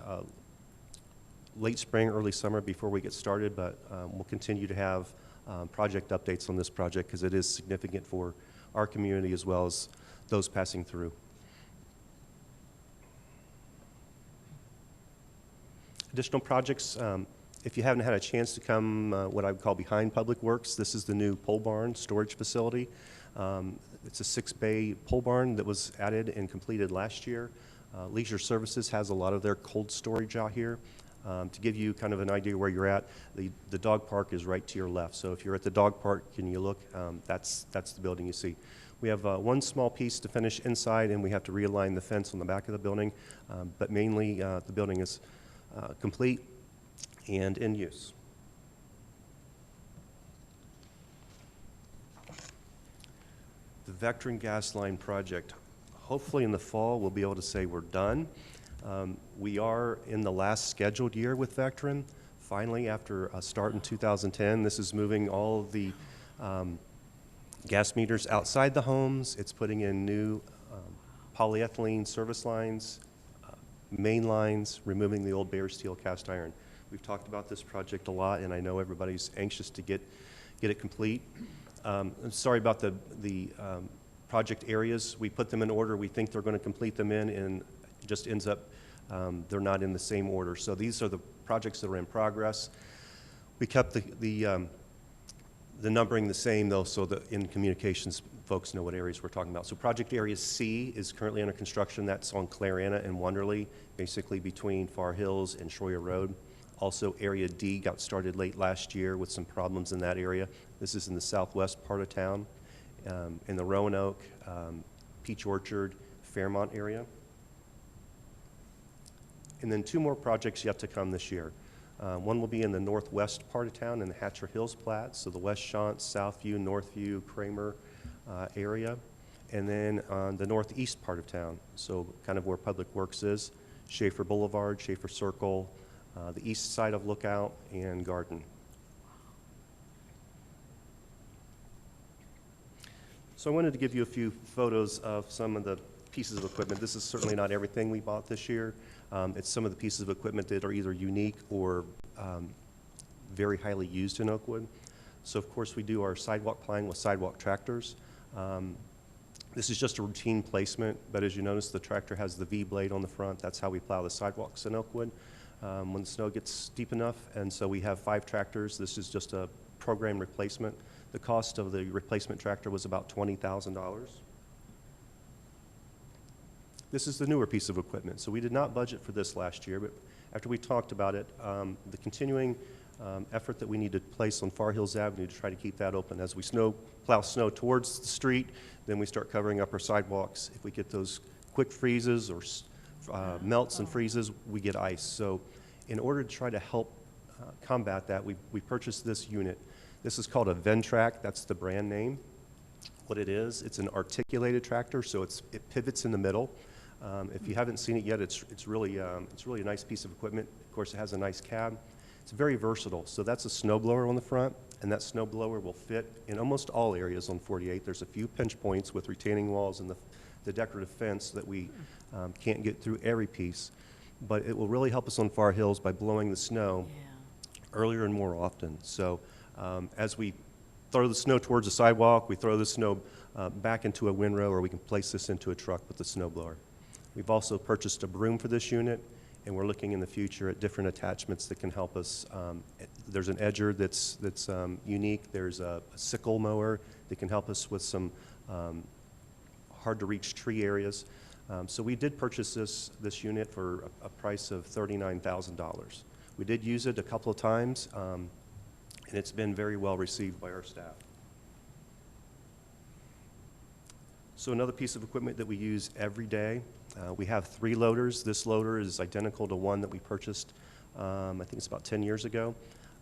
late spring, early summer before we get started, but we'll continue to have project updates on this project because it is significant for our community as well as those passing through. Additional projects, if you haven't had a chance to come what I would call behind Public Works, this is the new pole barn storage facility. It's a 6-bay pole barn that was added and completed last year. Leisure Services has a lot of their cold storage out here. To give you kind of an idea where you're at, the dog park is right to your left. So if you're at the dog park and you look, that's the building you see. We have one small piece to finish inside, and we have to realign the fence on the back of the building, but mainly the building is complete and in use. The Vectrin gas line project. Hopefully in the fall we'll be able to say we're done. We are in the last scheduled year with Vectrin. Finally, after a start in 2010, this is moving all of the gas meters outside the homes. It's putting in new polyethylene service lines, main lines, removing the old bare steel cast iron. We've talked about this project a lot, and I know everybody's anxious to get it complete. I'm sorry about the project areas. We put them in order. We think they're going to complete them in, and it just ends up they're not in the same order. So these are the projects that are in progress. We kept the numbering the same, though, so that in communications folks know what areas we're talking about. So project area C is currently under construction. That's on Clarana and Wonderly, basically between Far Hills and Schroyer Road. Also, area D got started late last year with some problems in that area. This is in the southwest part of town, in the Roanoke, Peach Orchard, Fairmont area. And then two more projects yet to come this year. One will be in the northwest part of town in the Hatcher Hills Plat, so the West Shantz, Southview, Northview, Kramer area. And then on the northeast part of town, so kind of where Public Works is, Schaefer Boulevard, Schaefer Circle, the east side of Lookout, and Garden. So I wanted to give you a few photos of some of the pieces of equipment. This is certainly not everything we bought this year. It's some of the pieces of equipment that are either unique or very highly used in Oakwood. So of course we do our sidewalk plowing with sidewalk tractors. This is just a routine placement, but as you notice, the tractor has the V blade on the front. That's how we plow the sidewalks in Oakwood when the snow gets deep enough. And so we have 5 tractors. This is just a program replacement. The cost of the replacement tractor was about $20,000. This is the newer piece of equipment. So we did not budget for this last year, but after we talked about it, the continuing effort that we need to place on Far Hills Avenue to try to keep that open. As we plow snow towards the street, then we start covering up our sidewalks. If we get those quick freezes or melts and freezes, we get ice. So in order to try to help combat that, we purchased this unit. This is called a Ventrac. That's the brand name. What it is, it's an articulated tractor, so it pivots in the middle. If you haven't seen it yet, it's really a nice piece of equipment. Of course, it has a nice cab. It's very versatile. So that's a snowblower on the front, and that snowblower will fit in almost all areas on 48. There's a few pinch points with retaining walls and the decorative fence that we can't get through every piece, but it will really help us on Far Hills by blowing the snow earlier and more often. So as we throw the snow towards the sidewalk, we throw the snow back into a windrow, or we can place this into a truck with the snowblower. We've also purchased a broom for this unit, and we're looking in the future at different attachments that can help us. There's an edger that's unique. There's a sickle mower that can help us with some hard-to-reach tree areas. So we did purchase this unit for a price of $39,000. We did use it a couple of times, and it's been very well received by our staff. So another piece of equipment that we use every day, we have 3 loaders. This loader is identical to one that we purchased, I think it's about 10 years ago.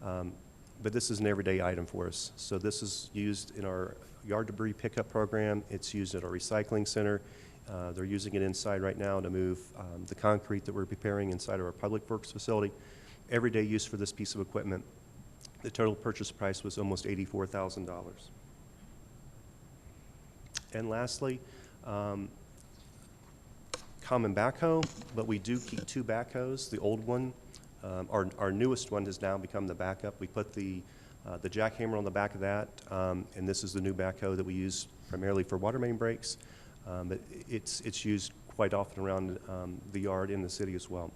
But this is an everyday item for us. So this is used in our yard debris pickup program. It's used at our recycling center. They're using it inside right now to move the concrete that we're preparing inside of our public works facility. Everyday use for this piece of equipment. The total purchase price was almost $84,000. And lastly, common backhoe, but we do keep 2 backhoes. The old one, our newest one has now become the backup. We put the jackhammer on the back of that, and this is the new backhoe that we use primarily for water main breaks. But it's used quite often around the yard in the city as well.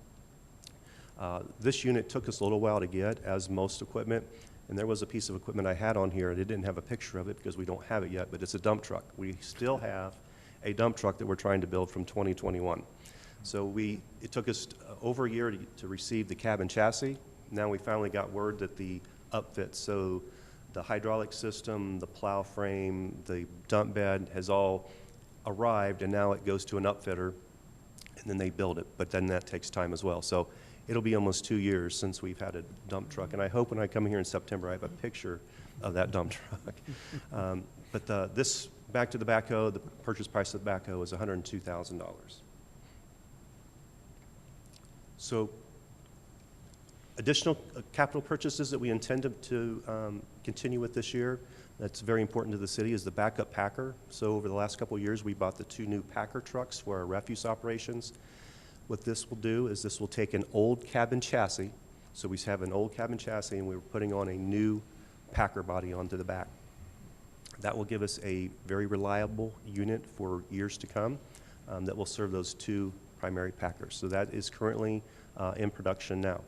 This unit took us a little while to get, as most equipment, and there was a piece of equipment I had on here, and it didn't have a picture of it because we don't have it yet, but it's a dump truck. We still have a dump truck that we're trying to build from 2021. So it took us over a year to receive the cab and chassis. Now we finally got word that the upfit, so the hydraulic system, the plow frame, the dump bed has all arrived, and now it goes to an upfitter, and then they build it. But then that takes time as well. So it'll be almost 2 years since we've had a dump truck, and I hope when I come here in September I have a picture of that dump truck. But this, back to the backhoe, the purchase price of the backhoe is $102,000. So additional capital purchases that we intend to continue with this year, that's very important to the city, is the backup packer. So over the last couple of years, we bought the 2 new packer trucks for our refuse operations. What this will do is this will take an old cabin chassis. So we have an old cabin chassis, and we're putting on a new packer body onto the back. That will give us a very reliable unit for years to come that will serve those 2 primary packers. So that is currently in production now.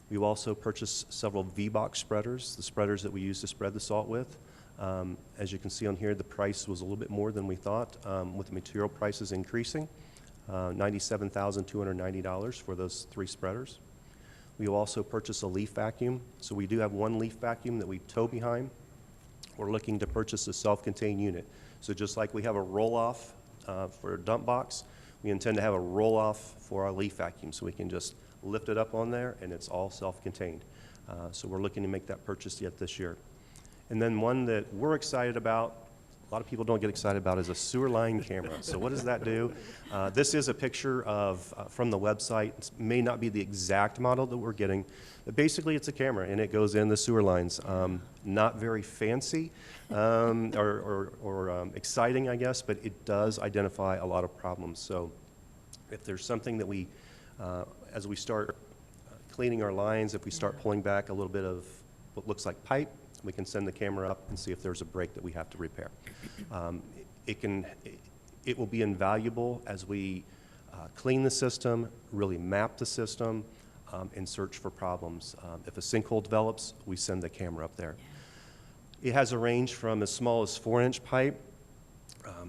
We've also purchased several V-box spreaders, the spreaders that we use to spread the salt with. As you can see on here, the price was a little bit more than we thought, with the material prices increasing, $97,290 for those 3 spreaders. We will also purchase a leaf vacuum. So we do have 1 leaf vacuum that we tow behind. We're looking to purchase a self-contained unit. So just like we have a roll-off for a dump box, we intend to have a roll-off for our leaf vacuum, so we can just lift it up on there and it's all self-contained. So we're looking to make that purchase yet this year. And then one that we're excited about, a lot of people don't get excited about, is a sewer line camera. So what does that do? This is a picture of from the website. It may not be the exact model that we're getting, but basically it's a camera and it goes in the sewer lines. Not very fancy or exciting, I guess, but it does identify a lot of problems. So if there's something that we, as we start cleaning our lines, if we start pulling back a little bit of what looks like pipe, we can send the camera up and see if there's a break that we have to repair. It will be invaluable as we clean the system, really map the system, and search for problems. If a sinkhole develops, we send the camera up there. It has a range from as small as 4-inch pipe.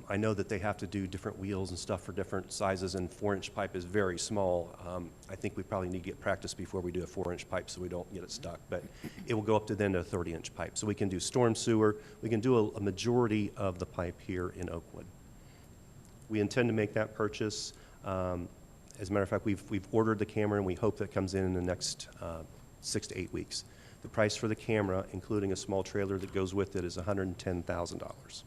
I know that they have to do different wheels and stuff for different sizes, and 4-inch pipe is very small. I think we probably need to get practice before we do a 4-inch pipe so we don't get it stuck, but it will go up to then to a 30-inch pipe. So we can do storm sewer. We can do a majority of the pipe here in Oakwood. We intend to make that purchase. As a matter of fact, we've ordered the camera, and we hope that comes in the next 6 to 8 weeks. The price for the camera, including a small trailer that goes with it, is $110,000.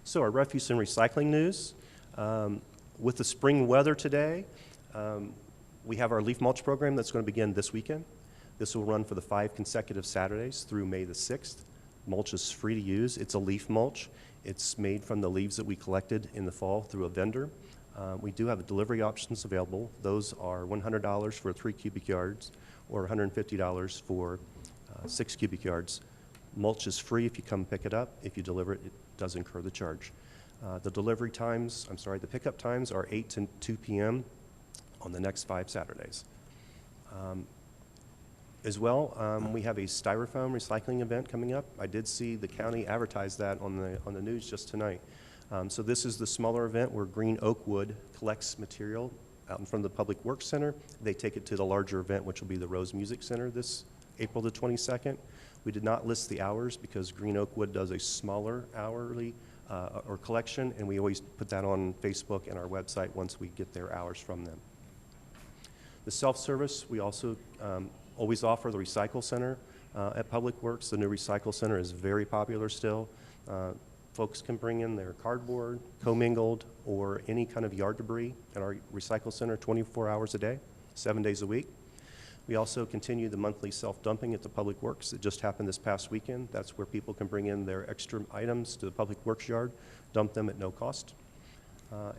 So our refuse and recycling news. With the spring weather today, we have our leaf mulch program that's going to begin this weekend. This will run for the 5 consecutive Saturdays through May the 6th. Mulch is free to use. It's a leaf mulch. It's made from the leaves that we collected in the fall through a vendor. We do have delivery options available. Those are $100 for 3 cubic yards or $150 for 6 cubic yards. Mulch is free if you come pick it up. If you deliver it, it does incur the charge. The pickup times are 8 to 2 p.m. on the next 5 Saturdays. As well, we have a styrofoam recycling event coming up. I did see the county advertise that on the news just tonight. So this is the smaller event where Green Oakwood collects material out in front of the Public Works Center. They take it to the larger event, which will be the Rose Music Center this April the 22nd. We did not list the hours because Green Oakwood does a smaller hourly or collection, and we always put that on Facebook and our website once we get their hours from them. The self-service, we also always offer the Recycle Center at Public Works. The new Recycle Center is very popular still. Folks can bring in their cardboard, commingled, or any kind of yard debris at our Recycle Center 24 hours a day, 7 days a week. We also continue the monthly self-dumping at the Public Works. It just happened this past weekend. That's where people can bring in their extra items to the Public Works yard, dump them at no cost.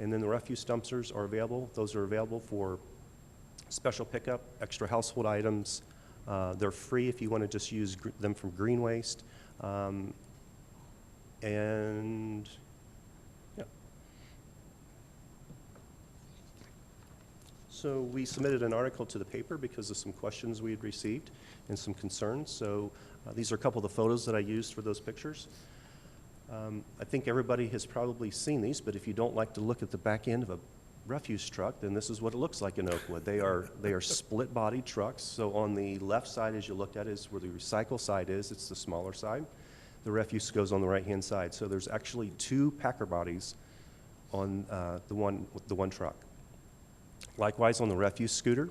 And then the refuse dumpsters are available. Those are available for special pickup, extra household items. They're free if you want to just use them from green waste. And yeah. So we submitted an article to the paper because of some questions we had received and some concerns. So these are a couple of the photos that I used for those pictures. I think everybody has probably seen these, but if you don't like to look at the back end of a refuse truck, then this is what it looks like in Oakwood. They are split-bodied trucks. So on the left side, as you looked at, is where the recycle side is. It's the smaller side. The refuse goes on the right-hand side. So there's actually two packer bodies on the one truck. Likewise, on the refuse scooter,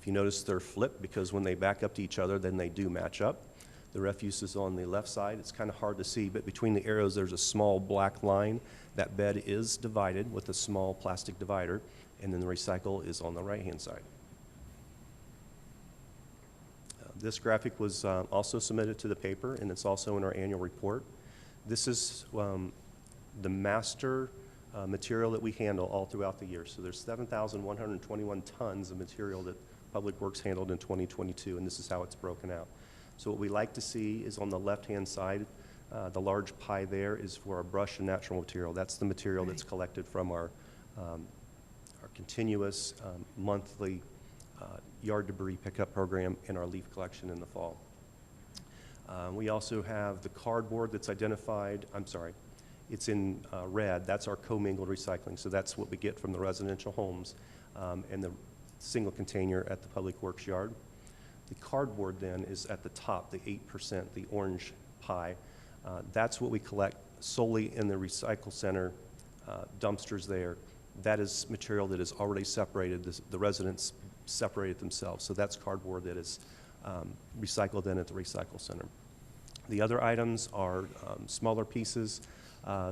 if you notice, they're flipped because when they back up to each other, then they do match up. The refuse is on the left side. It's kind of hard to see, but between the arrows, there's a small black line. That bed is divided with a small plastic divider, and then the recycle is on the right-hand side. This graphic was also submitted to the paper, and it's also in our annual report. This is the master material that we handle all throughout the year. So there's 7,121 tons of material that Public Works handled in 2022, and this is how it's broken out. So what we like to see is on the left-hand side, the large pie there is for our brush and natural material. That's the material that's collected from our continuous monthly yard debris pickup program and our leaf collection in the fall. We also have the cardboard that's identified, it's in red. That's our commingled recycling. So that's what we get from the residential homes and the single container at the Public Works yard. The cardboard then is at the top, the 8%, the orange pie. That's what we collect solely in the recycle center dumpsters there. That is material that is already separated. The residents separate it themselves. So that's cardboard that is recycled then at the recycle center. The other items are smaller pieces.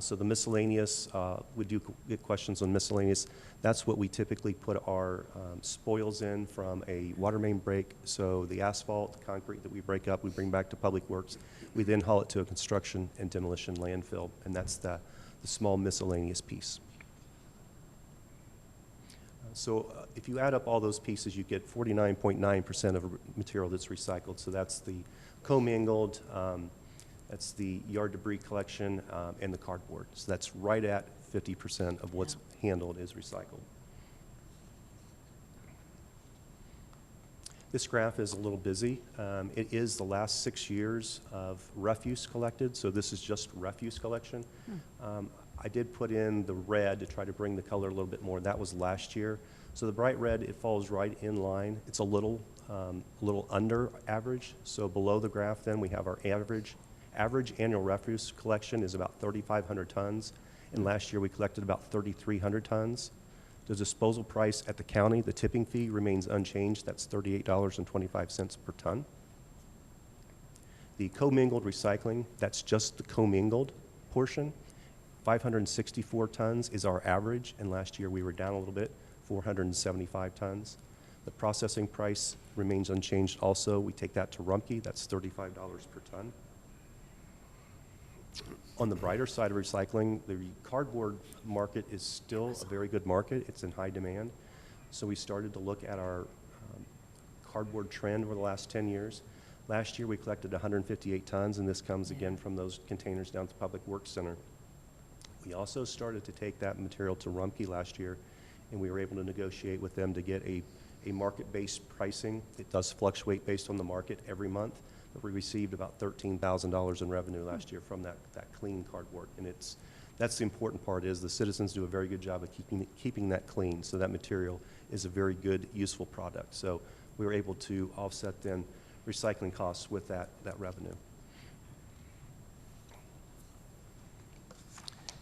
So the miscellaneous, we do get questions on miscellaneous. That's what we typically put our spoils in from a water main break. So the asphalt, the concrete that we break up, we bring back to Public Works. We then haul it to a construction and demolition landfill, and that's the small miscellaneous piece. So if you add up all those pieces, you get 49.9% of material that's recycled. So that's the commingled, that's the yard debris collection, and the cardboard. So that's right at 50% of what's handled is recycled. This graph is a little busy. It is the last 6 years of refuse collected, so this is just refuse collection. I did put in the red to try to bring the color a little bit more. That was last year. So the bright red, it falls right in line. It's a little under average. So below the graph then we have our average annual refuse collection is about 3,500 tons. And last year we collected about 3,300 tons. The disposal price at the county, the tipping fee remains unchanged. That's $38.25 per ton. The commingled recycling, that's just the commingled portion. 564 tons is our average, and last year we were down a little bit, 475 tons. The processing price remains unchanged also. We take that to Rumpke, that's $35 per ton. On the brighter side of recycling, the cardboard market is still a very good market. It's in high demand. So we started to look at our cardboard trend over the last 10 years. Last year we collected 158 tons, and this comes again from those containers down at the Public Works Center. We also started to take that material to Rumpke last year, and we were able to negotiate with them to get a market-based pricing. It does fluctuate based on the market every month, but we received about $13,000 in revenue last year from that clean cardboard. And that's the important part is the citizens do a very good job of keeping that clean, so that material is a very good, useful product. So we were able to offset then recycling costs with that revenue.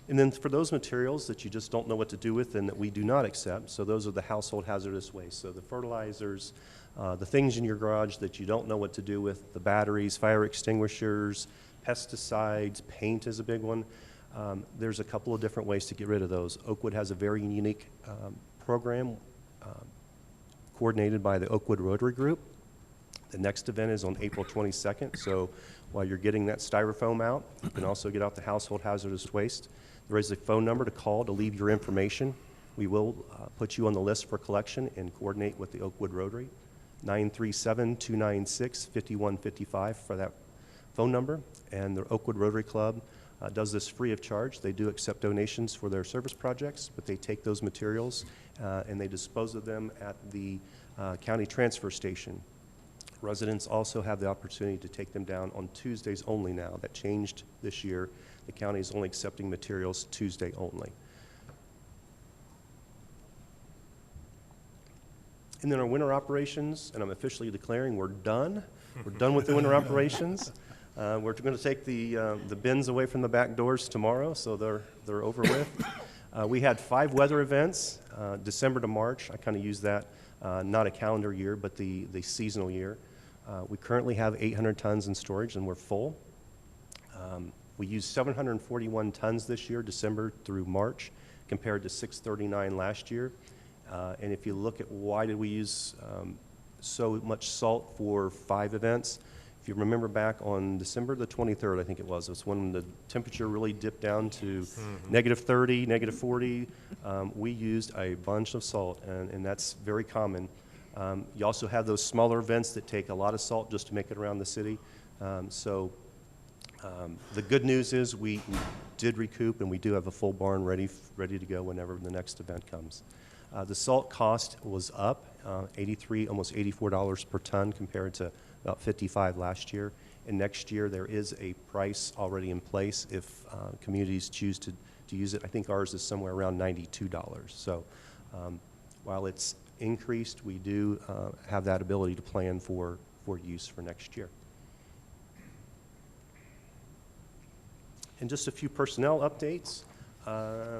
And then for those materials that you just don't know what to do with and that we do not accept, so those are the household hazardous waste. So the fertilizers, the things in your garage that you don't know what to do with, the batteries, fire extinguishers, pesticides, paint is a big one. There's a couple of different ways to get rid of those. Oakwood has a very unique program coordinated by the Oakwood Rotary Group. The next event is on April 22nd, so while you're getting that styrofoam out, you can also get out the household hazardous waste. There is a phone number to call to leave your information. We will put you on the list for collection and coordinate with the Oakwood Rotary. 937-296-5155 for that phone number. And the Oakwood Rotary Club does this free of charge. They do accept donations for their service projects, but they take those materials and they dispose of them at the county transfer station Residents also have the opportunity to take them down on Tuesdays only now. That changed this year. The county is only accepting materials Tuesday only. And then our winter operations, and I'm officially declaring we're done. We're done with the winter operations. We're going to take the bins away from the back doors tomorrow, so they're over with. We had 5 weather events, December to March. I kind of use that, not a calendar year, but the seasonal year. We currently have 800 tons in storage, and we're full. We used 741 tons this year, December through March, compared to 639 last year. And if you look at why did we use so much salt for 5 events, if you remember back on December the 23rd, I think it was when the temperature really dipped down to negative 30, negative 40, we used a bunch of salt, and that's very common. You also have those smaller events that take a lot of salt just to make it around the city. The good news is we did recoup, and we do have a full barn ready to go whenever the next event comes. The salt cost was up, almost $84 per ton compared to about $55 last year. And next year there is a price already in place if communities choose to use it. I think ours is somewhere around $92. So while it's increased, we do have that ability to plan for use for next year. And just a few personnel updates.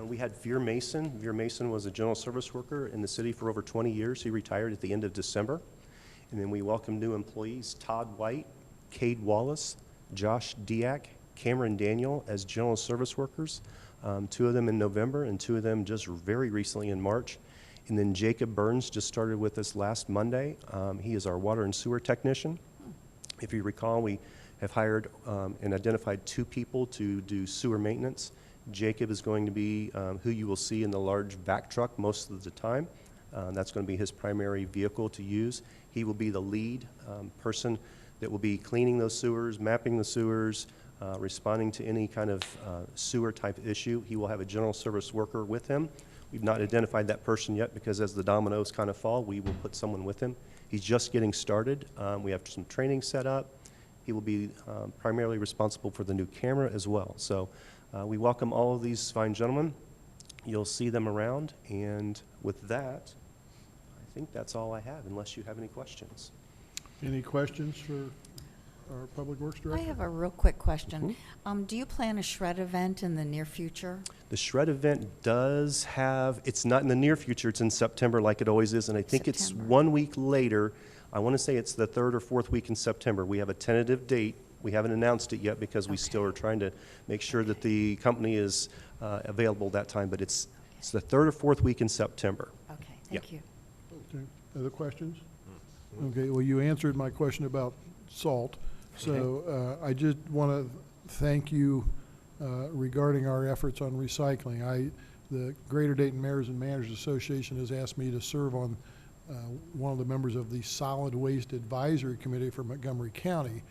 We had Veer Mason. Veer Mason was a general service worker in the city for over 20 years. He retired at the end of December. And then we welcomed new employees, Todd White, Cade Wallace, Josh Diak, Cameron Daniel as general service workers, 2 of them in November and 2 of them just very recently in March. And then Jacob Burns just started with us last Monday. He is our water and sewer technician. If you recall, we have hired and identified 2 people to do sewer maintenance. Jacob is going to be who you will see in the large vac truck most of the time. That's going to be his primary vehicle to use. He will be the lead person that will be cleaning those sewers, mapping the sewers, responding to any kind of sewer type issue. He will have a general service worker with him. We've not identified that person yet because as the dominoes kind of fall, we will put someone with him. He's just getting started. We have some training set up. He will be primarily responsible for the new camera as well. So we welcome all of these fine gentlemen. You'll see them around. And with that, I think that's all I have, unless you have any questions. Any questions for our Public Works Director? I have a real quick question. Do you plan a shred event in the near future? The shred event does have, it's not in the near future, it's in September like it always is, and I think it's 1 week later. I want to say it's the 3rd or 4th week in September. We have a tentative date. We haven't announced it yet because we still are trying to make sure that the company is available that time, but it's the 3rd or 4th week in September. Okay, thank you. Okay. Other questions? Okay, well, you answered my question about salt. So I just want to thank you regarding our efforts on recycling. The Greater Dayton Mayors and Managers Association has asked me to serve on one of the members of the Solid Waste Advisory Committee for Montgomery County.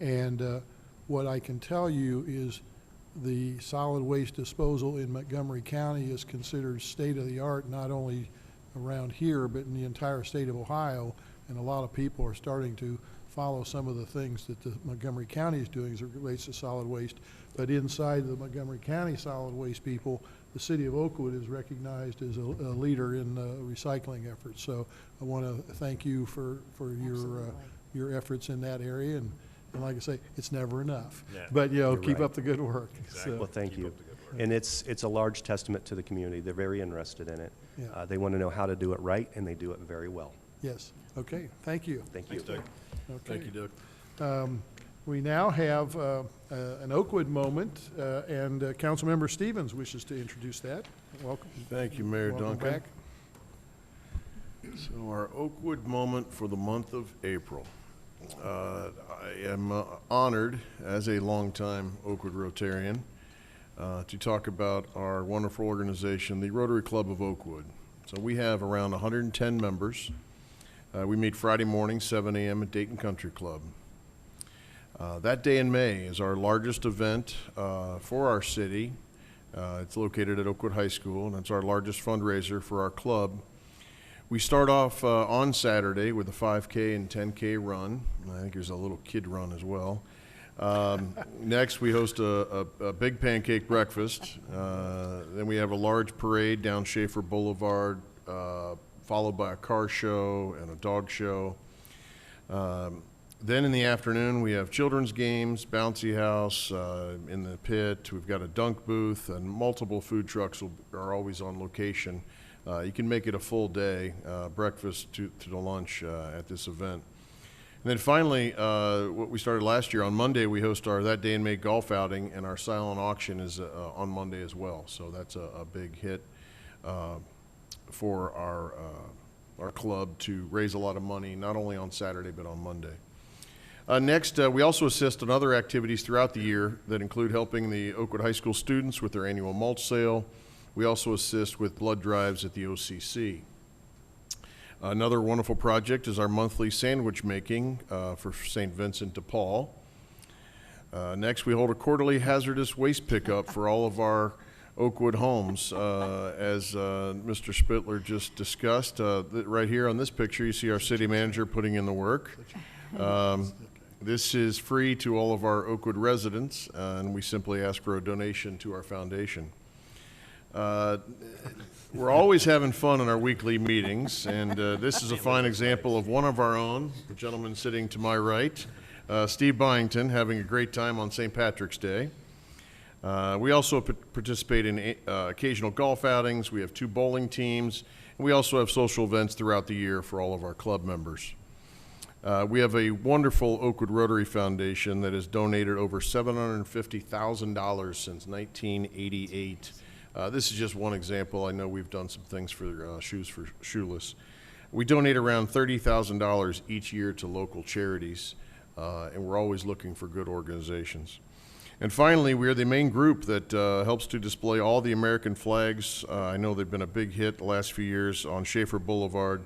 And what I can tell you is the solid waste disposal in Montgomery County is considered state-of-the-art, not only around here, but in the entire state of Ohio. And a lot of people are starting to follow some of the things that the Montgomery County is doing as it relates to solid waste. But inside the Montgomery County solid waste people, the city of Oakwood is recognized as a leader in recycling efforts. So I want to thank you for your efforts in that area. And like I say, it's never enough. Yeah, but, you know, keep right. up the good work. Exactly. So, Well, thank Keep you. up the good work. And it's a large testament to the community. They're very interested in it. Yeah. They want to know how to do it right, and they do it very well. yes. Okay. Thank you. Thank you. Thanks, Doug. Okay. Thank you, Doug. We now have an Oakwood moment, and Councilmember Stevens wishes to introduce that. Welcome. Thank you, Mayor Welcome Duncan. back. So our Oakwood moment for the month of April. I am honored as a longtime Oakwood Rotarian to talk about our wonderful organization, the Rotary Club of Oakwood. So we have around 110 members. We meet Friday morning, 7 a.m. at Dayton Country Club. That day in May is our largest event for our city. It's located at Oakwood High School, and it's our largest fundraiser for our club. We start off on Saturday with a 5K and 10K run. I think there's a little kid run as well. Next, we host a big pancake breakfast. Then we have a large parade down Schaefer Boulevard, followed by a car show and a dog show. Then in the afternoon, we have children's games, bouncy house in the pit. We've got a dunk booth, and multiple food trucks are always on location. You can make it a full day, breakfast to the lunch at this event. And then finally, what we started last year, on Monday, we host our That Day in May golf outing, and our silent auction is on Monday as well. So that's a big hit for our club to raise a lot of money, not only on Saturday, but on Monday. Next, we also assist in other activities throughout the year that include helping the Oakwood High School students with their annual mulch sale. We also assist with blood drives at the OCC. Another wonderful project is our monthly sandwich making for St. Vincent de Paul. Next, we hold a quarterly hazardous waste pickup for all of our Oakwood homes. As Mr. Spittler just discussed, right here on this picture, you see our city manager putting in the work. This is free to all of our Oakwood residents, and we simply ask for a donation to our foundation. We're always having fun in our weekly meetings, and this is a fine example of one of our own, the gentleman sitting to my right, Steve Byington, having a great time on St. Patrick's Day. We also participate in occasional golf outings. We have 2 bowling teams, and we also have social events throughout the year for all of our club members. We have a wonderful Oakwood Rotary Foundation that has donated over $750,000 since 1988. This is just one example. I know we've done some things for Shoes for Shoeless. We donate around $30,000 each year to local charities, and we're always looking for good organizations. And finally, we are the main group that helps to display all the American flags. I know they've been a big hit the last few years on Schaefer Boulevard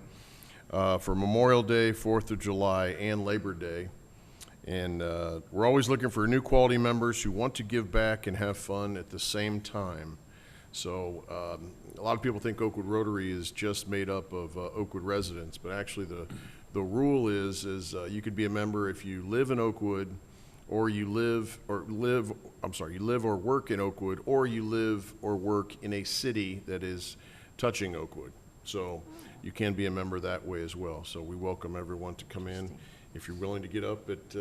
for Memorial Day, 4th of July, and Labor Day. And we're always looking for new quality members who want to give back and have fun at the same time. So a lot of people think Oakwood Rotary is just made up of Oakwood residents, but actually the rule is you could be a member if you live in Oakwood, or you live or work in Oakwood, or you live or work in a city that is touching Oakwood. So you can be a member that way as well. So we welcome everyone to come in. If you're willing to get up at,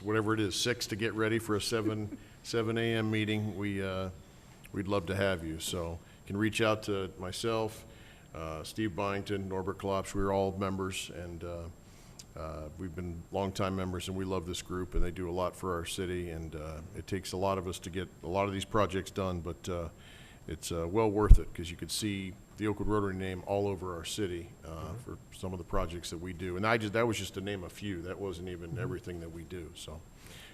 whatever it is, 6 to get ready for a 7 a.m. meeting, we'd love to have you. So you can reach out to myself, Steve Byington, Norbert Klopsch. We're all members, and we've been longtime members, and we love this group, and they do a lot for our city, and it takes a lot of us to get a lot of these projects done, but it's well worth it, because you could see the Oakwood Rotary name all over our city for some of the projects that we do. And that was just to name a few. That wasn't even everything that we do. So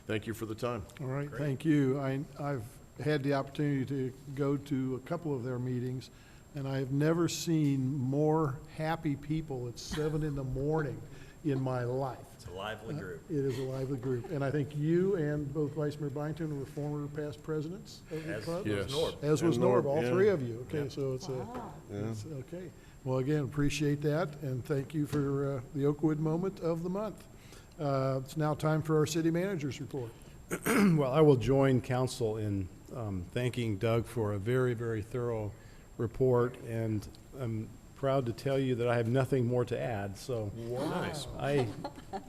thank you for the time. All right, Great. thank you. I've had the opportunity to go to a couple of their meetings, and I've never seen more happy people at 7 in the morning in my life. It's a lively group. It is a lively group. And I think you and both Vice Mayor Byington were former past presidents of the club? Yes. As was And Norb, Norb, all yeah. 3 of you. Okay, Yep. so it's Yeah. it's okay. Well, again, appreciate that, and thank you for the Oakwood moment of the month. It's now time for our city manager's report. Well, I will join council in thanking Doug for a very, very thorough report, and I'm proud to tell you that I have nothing more to add, so Nice. I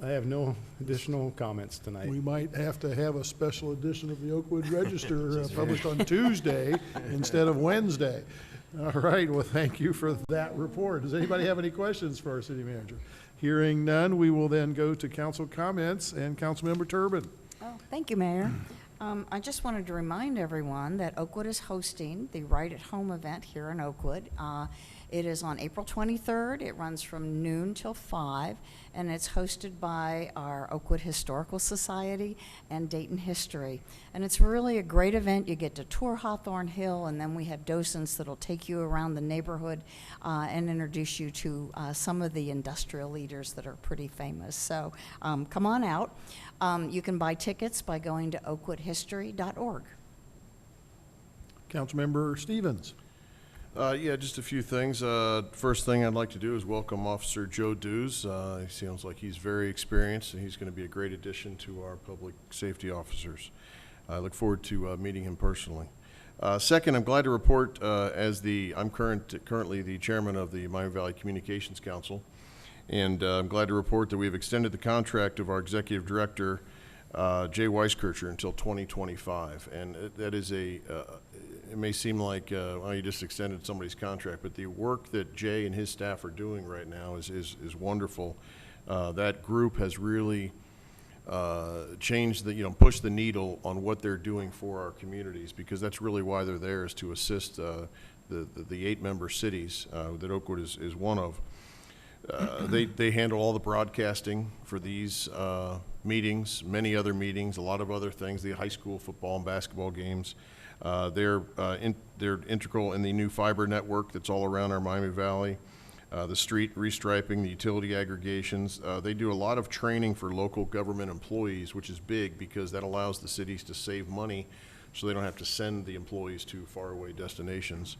have no additional comments tonight. We might have to have a special edition of the Oakwood Register published on Tuesday instead of Wednesday. All right, well, thank you for that report. Does anybody have any questions for our city manager? Hearing none, we will then go to council comments, and Councilmember Turbin. Oh, thank you, Mayor. I just wanted to remind everyone that Oakwood is hosting the Right at Home event here in Oakwood. It is on April 23rd. It runs from noon till 5, and it's hosted by our Oakwood Historical Society and Dayton History. And it's really a great event. You get to tour Hawthorne Hill, and then we have docents that'll take you around the neighborhood and introduce you to some of the industrial leaders that are pretty famous. So come on out. You can buy tickets by going to oakwoodhistory.org. Councilmember Stevens. Yeah, just a few things. First thing I'd like to do is welcome Officer Joe Dews. He sounds like he's very experienced, and he's going to be a great addition to our public safety officers. I look forward to meeting him personally. Second, I'm glad to report, I'm currently the chairman of the Miami Valley Communications Council, and I'm glad to report that we have extended the contract of our executive director, Jay Weiskircher, until 2025. And that is it may seem like, well, you just extended somebody's contract, but the work that Jay and his staff are doing right now is wonderful. That group has really change push the needle on what they're doing for our communities, because that's really why they're there, is to assist the 8-member cities that Oakwood is one of. They handle all the broadcasting for these meetings, many other meetings, a lot of other things, the high school football and basketball games. They're integral in the new fiber network that's all around our Miami Valley. The street restriping, the utility aggregations. They do a lot of training for local government employees, which is big because that allows the cities to save money so they don't have to send the employees to faraway destinations.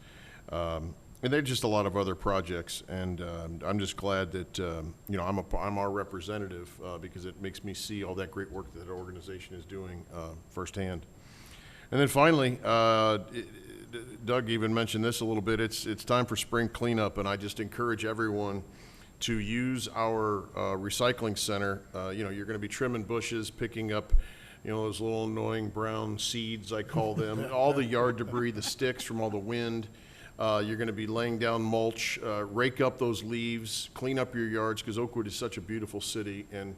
And there's just a lot of other projects, and I'm just glad that I'm our representative because it makes me see all that great work that the organization is doing firsthand. And then finally, Doug even mentioned this a little bit. It's time for spring cleanup, and I just encourage everyone to use our recycling center. You're going to be trimming bushes, picking up, those little annoying brown seeds, I call them, all the yard debris, the sticks from all the wind. You're going to be laying down mulch, rake up those leaves, clean up your yards, because Oakwood is such a beautiful city, and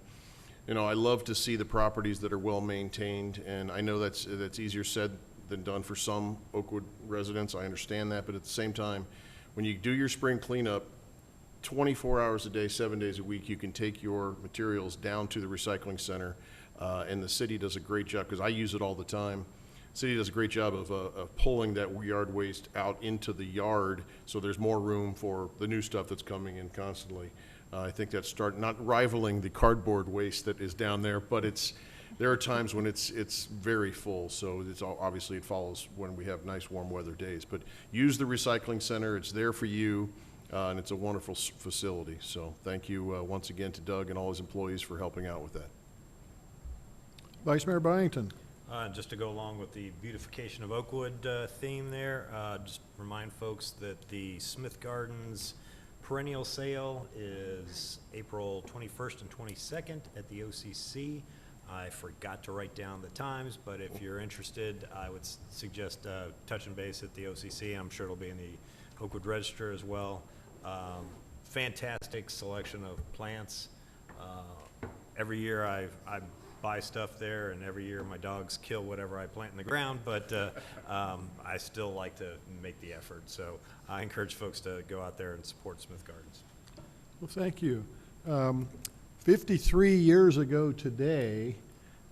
I love to see the properties that are well maintained, and I know that's easier said than done for some Oakwood residents. I understand that, but at the same time, when you do your spring cleanup, 24 hours a day, 7 days a week, you can take your materials down to the recycling center, and the city does a great job, because I use it all the time. The city does a great job of pulling that yard waste out into the yard, so there's more room for the new stuff that's coming in constantly. I think that's not rivaling the cardboard waste that is down there, but there are times when it's very full, so obviously it follows when we have nice warm weather days. But use the recycling center. It's there for you, and it's a wonderful facility. So thank you once again to Doug and all his employees for helping out with that. Vice Mayor Byington. Just to go along with the beautification of Oakwood theme there, just remind folks that the Smith Gardens perennial sale is April 21st and 22nd at the OCC. I forgot to write down the times, but if you're interested, I would suggest touching base at the OCC. I'm sure it'll be in the Oakwood Register as well. Fantastic selection of plants. Every year I buy stuff there, and every year my dogs kill whatever I plant in the ground, but I still like to make the effort. So I encourage folks to go out there and support Smith Gardens. Well, thank you. 53 years ago today,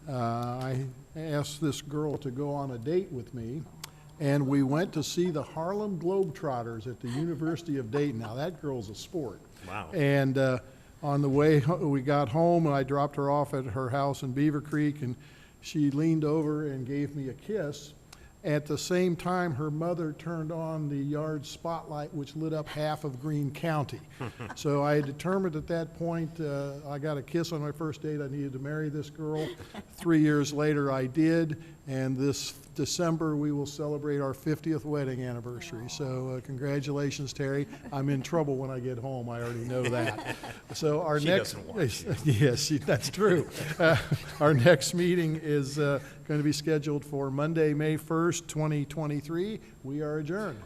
I asked this girl to go on a date with me, and we went to see the Harlem Globetrotters at the University of Dayton. Now, that girl's a sport. Wow. And on the way, we got home, and I dropped her off at her house in Beaver Creek, and she leaned over and gave me a kiss. At the same time, her mother turned on the yard spotlight, which lit up half of Greene County. So I determined at that point, I got a kiss on my first date, I needed to marry this girl. 3 years later, I did, and this December, we will celebrate our 50th wedding anniversary. So congratulations, Terry. I'm in trouble when I get home, I already know that. So our next, doesn't watch. yes, that's true. Our next meeting is going to be scheduled for Monday, May 1st, 2023. We are adjourned.